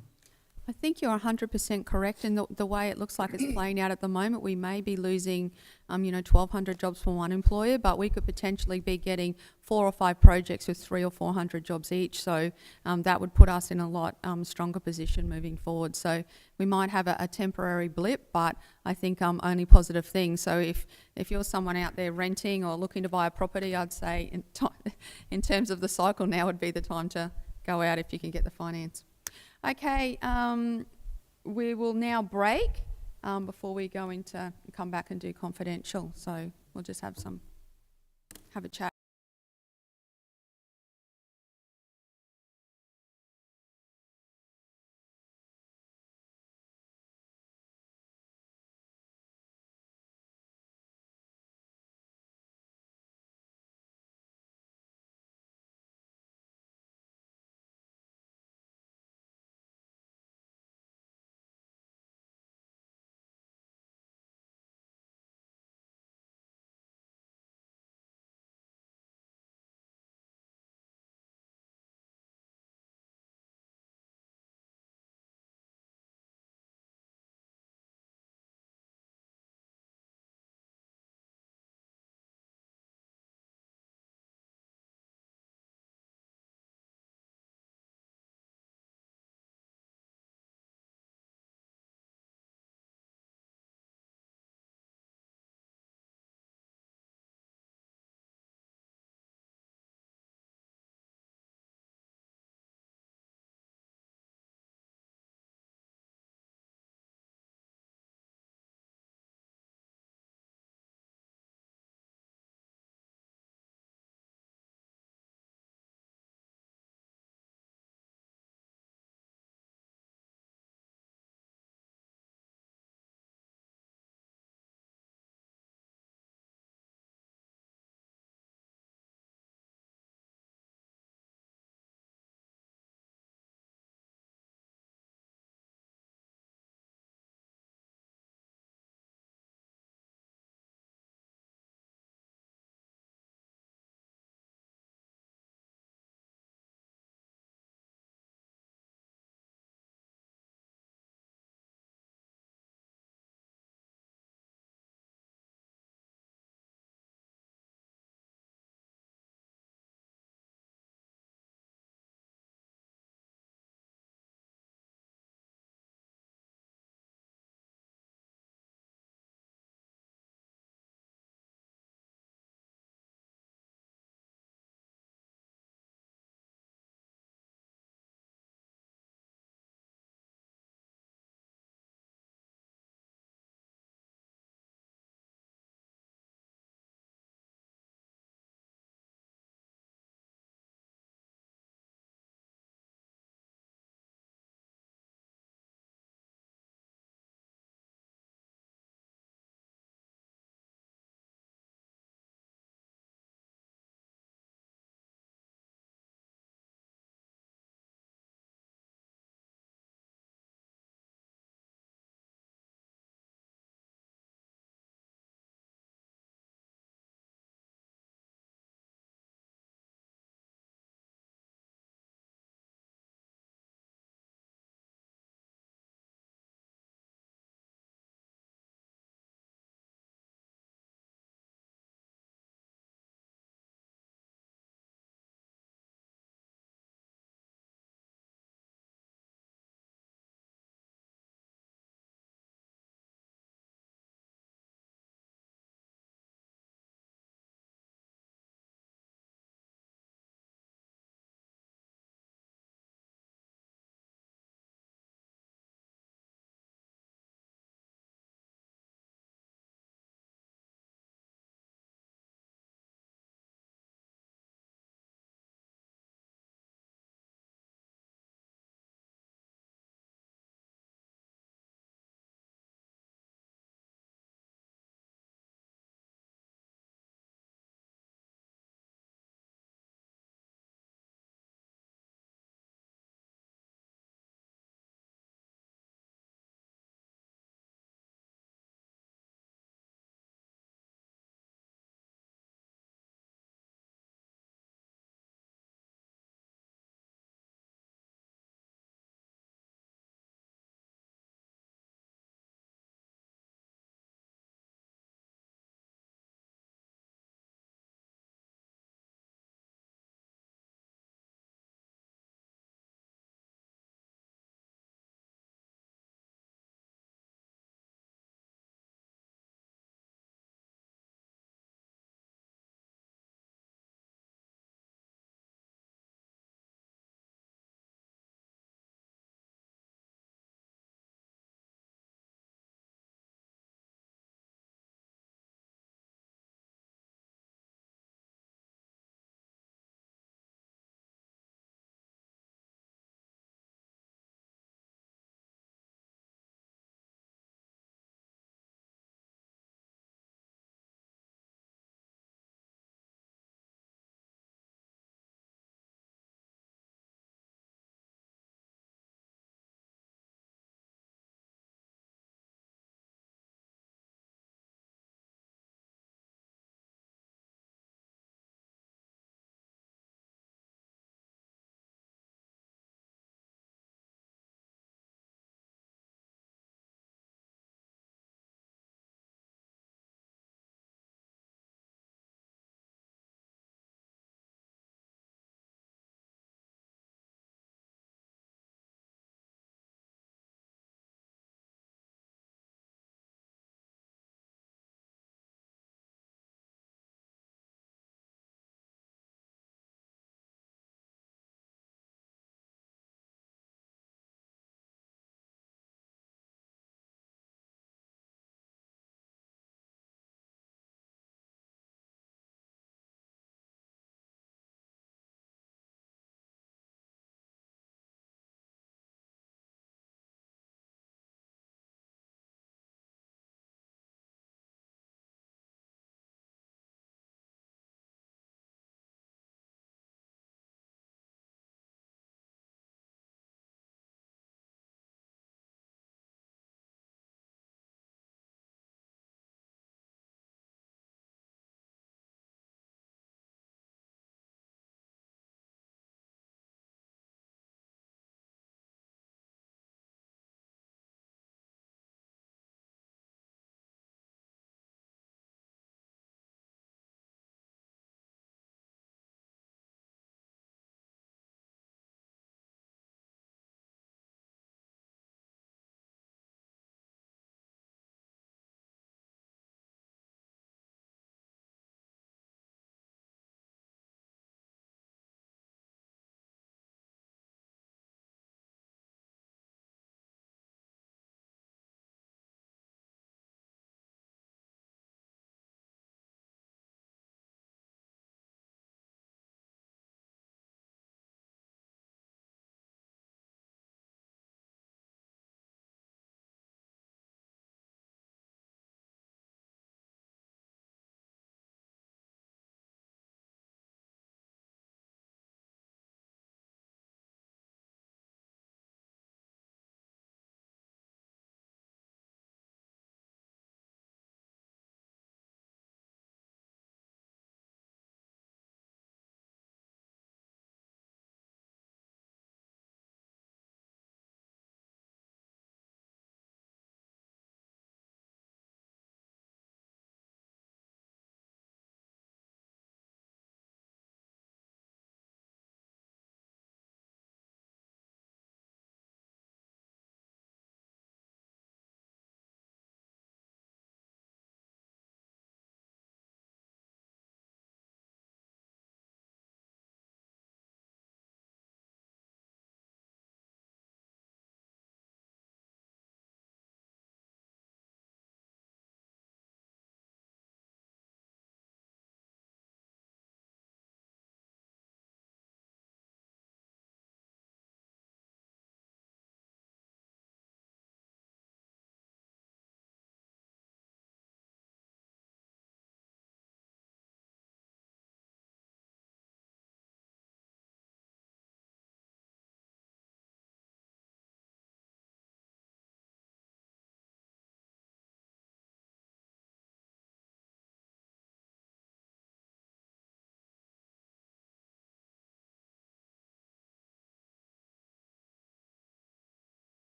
I think you're 100% correct in the way it looks like it's playing out at the moment. We may be losing, 1,200 jobs from one employer, but we could potentially be getting 4 or 5 projects with 300 or 400 jobs each. So that would put us in a lot stronger position moving forward. So we might have a temporary blip, but I think only positive things. So if you're someone out there renting or looking to buy a property, I'd say in terms of the cycle, now would be the time to go out if you can get the finance. Okay, we will now break before we come back and do confidential. So we'll just have a chat.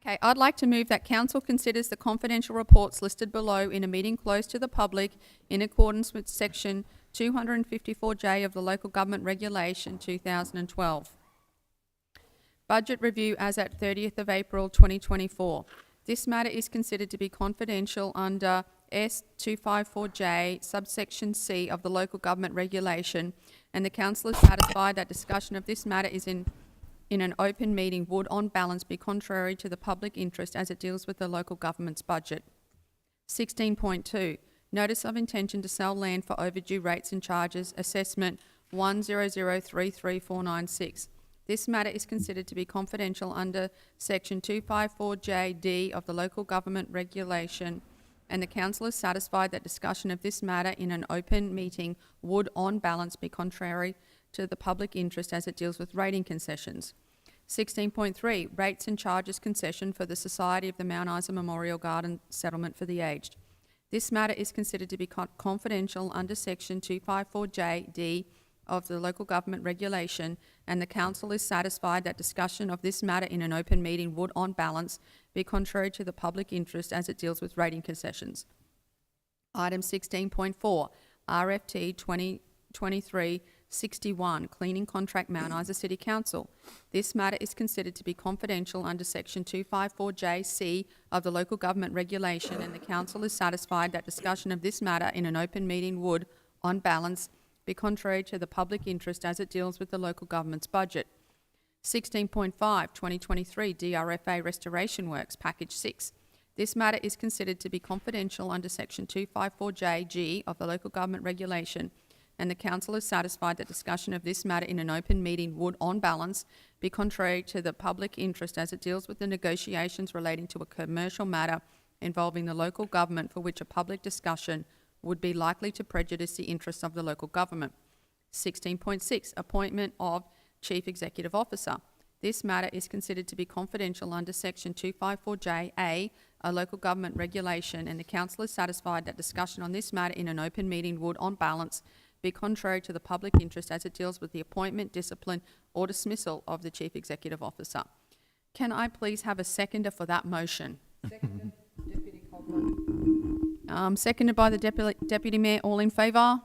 Okay, I'd like to move that council considers the confidential reports listed below in a meeting closed to the public in accordance with section 254J of the Local Government Regulation 2012. Budget review as at 30th of April 2024. This matter is considered to be confidential under S254J subsection C of the Local Government Regulation, and the council is satisfied that discussion of this matter is in an open meeting would on balance be contrary to the public interest as it deals with the local government's budget. 16.2. Notice of intention to sell land for overdue rates and charges, assessment 100333496. This matter is considered to be confidential under section 254JD of the Local Government Regulation, and the council is satisfied that discussion of this matter in an open meeting would on balance be contrary to the public interest as it deals with rating concessions. 16.3, rates and charges concession for the Society of the Mount Isa Memorial Garden Settlement for the Aged. This matter is considered to be confidential under section 254JD of the Local Government Regulation, and the council is satisfied that discussion of this matter in an open meeting would on balance be contrary to the public interest as it deals with rating concessions. Item 16.4, RFT 2023-61, cleaning contract Mount Isa City Council. This matter is considered to be confidential under section 254JC of the Local Government Regulation, and the council is satisfied that discussion of this matter in an open meeting would, on balance, be contrary to the public interest as it deals with the local government's budget. 16.5, 2023 DRFA Restoration Works, Package 6. This matter is considered to be confidential under section 254JG of the Local Government Regulation, and the council is satisfied that discussion of this matter in an open meeting would, on balance, be contrary to the public interest as it deals with the negotiations relating to a commercial matter involving the local government for which a public discussion would be likely to prejudice the interests of the local government. 16.6, appointment of Chief Executive Officer. This matter is considered to be confidential under section 254JA, a local government regulation, and the council is satisfied that discussion on this matter in an open meeting would, on balance, be contrary to the public interest as it deals with the appointment, discipline, or dismissal of the Chief Executive Officer. Can I please have a seconder for that motion? Seconded, Deputy Cogman. Seconded by the Deputy Mayor. All in favour?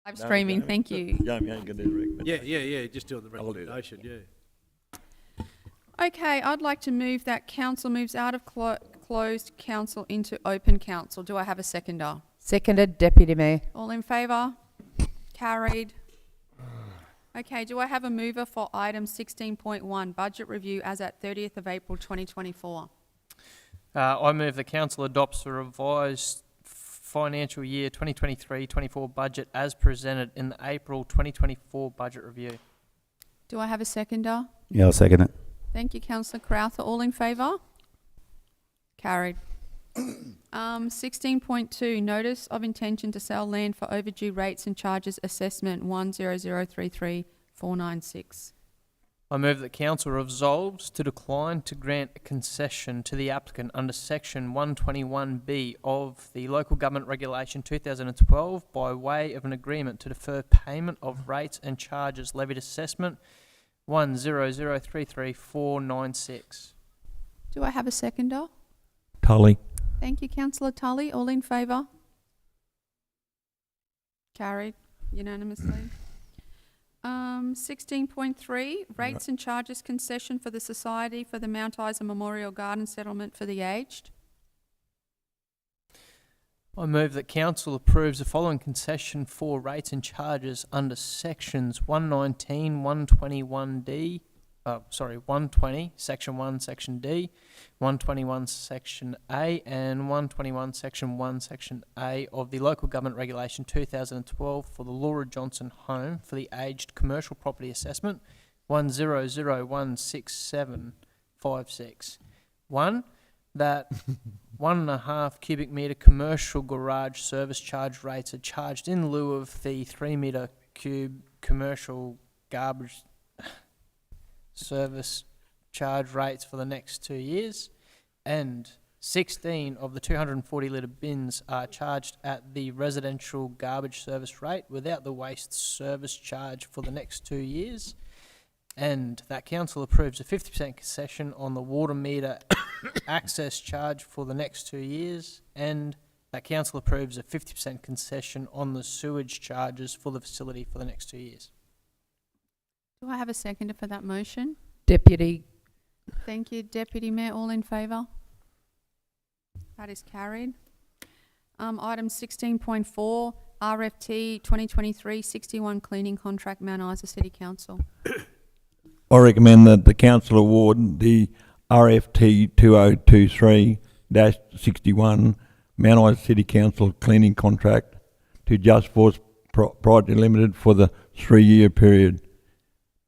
Live streaming, thank you. Jamie ain't gonna do the recommendation. Yeah, just doing the I'll do that. recommendation, yeah. Okay, I'd like to move that council moves out of closed council into open council. Do I have a seconder? Seconded, Deputy Mayor. All in favour? Carried. Okay, do I have a mover for item 16.1, budget review as at 30th of April 2024? I move the council adopts the revised financial year 2023-24 budget as presented in the April 2024 budget review. Do I have a seconder? Yeah, I'll second it. Thank you, councillor Crowther. All in favour? Carried. 16.2, notice of intention to sell land for overdue rates and charges assessment 10033-496. I move that council resolves to decline to grant a concession to the applicant under section 121B of the Local Government Regulation 2012 by way of an agreement to defer payment of rates and charges levied assessment 10033-496. Do I have a seconder? Tully. Thank you, councillor Tully. All in favour? Carried unanimously. 16.3, rates and charges concession for the Society for the Mount Isa Memorial Garden Settlement for the Aged. I move that council approves the following concession for rates and charges under sections 119, 121D, 120, section 1, section D, 121, section A, and 121, section 1, section A of the Local Government Regulation 2012 for the Laura Johnson Home for the Aged Commercial Property Assessment 100016756. 1. That 1.5 cubic metre commercial garage service charge rates are charged in lieu of the 3 metre cube commercial garbage service charge rates for the next 2 years, and 16 of the 240 litre bins are charged at the residential garbage service rate without the waste service charge for the next 2 years, and that council approves a 50% concession on the water meter access charge for the next 2 years, and that council approves a 50% concession on the sewage charges for the facility for the next 2 years. Do I have a seconder for that motion? Deputy. Thank you, Deputy Mayor. All in favour? That is carried. Item 16.4, RFT 2023-61 cleaning contract, Mount Isa City Council. I recommend that the council award the RFT 2023-61 Mount Isa City Council cleaning contract to Just Force Project Limited for the 3-year period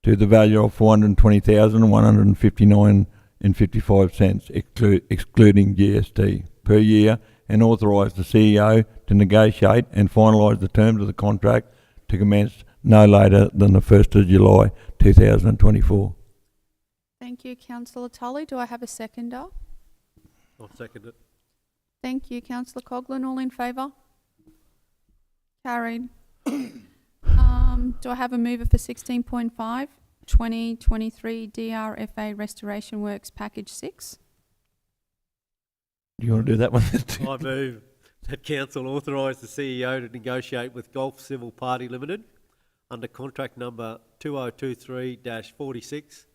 to the value of $420,159.55, excluding GST, per year, and authorise the CEO to negotiate and finalise the terms of the contract to commence no later than the 1st of July 2024. Thank you, councillor Tully. Do I have a seconder? I'll second it. Thank you, councillor Coghlan. All in favour? Carried. Do I have a mover for 16.5, 2023 DRFA Restoration Works Package 6? Do you want to do that one? I move that council authorise the CEO to negotiate with Gulf Civil Party Limited under contract number 2023-46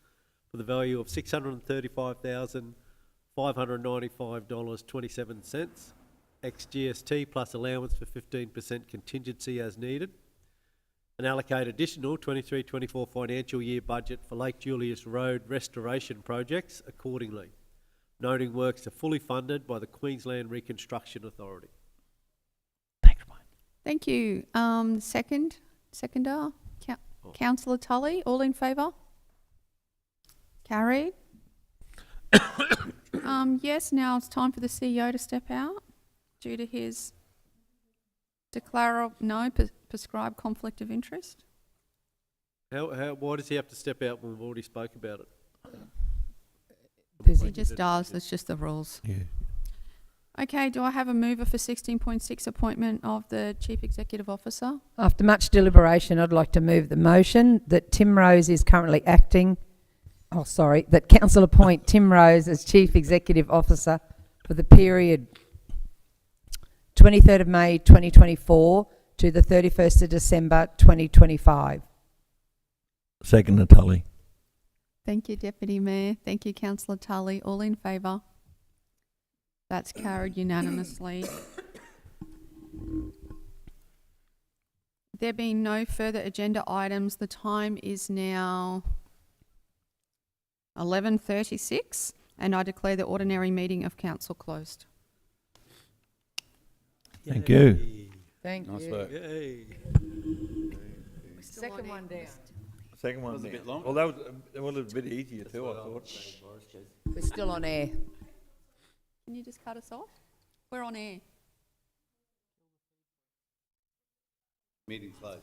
for the value of $635,595.27, ex-GST plus allowance for 15% contingency as needed, and allocate additional 23-24 financial year budget for Lake Julius Road restoration projects accordingly, noting works are fully funded by the Queensland Reconstruction Authority. Thank you. Seconder, councillor Tully. All in favour? Carried. Yes, now it's time for the CEO to step out due to his prescribed conflict of interest. Why does he have to step out when we've already spoke about it? He just does. It's just the rules. Yeah. Okay, do I have a mover for 16.6, appointment of the Chief Executive Officer? After much deliberation, I'd like to move the motion that Tim Rose is currently acting. That council appoint Tim Rose as Chief Executive Officer for the period 23rd of May 2024 to the 31st of December 2025. Second, Natali. Thank you, Deputy Mayor. Thank you, Councillor Tully. All in favour? That's carried unanimously. There being no further agenda items, the time is now 11:36 and I declare the ordinary meeting of council closed. Thank you. Thank Nice you. work. Yay. Second one down. Second one. Was a bit long. Well, that was a bit easier too, I thought. We're still on air. Can you just cut us off? We're on air. Meeting closed.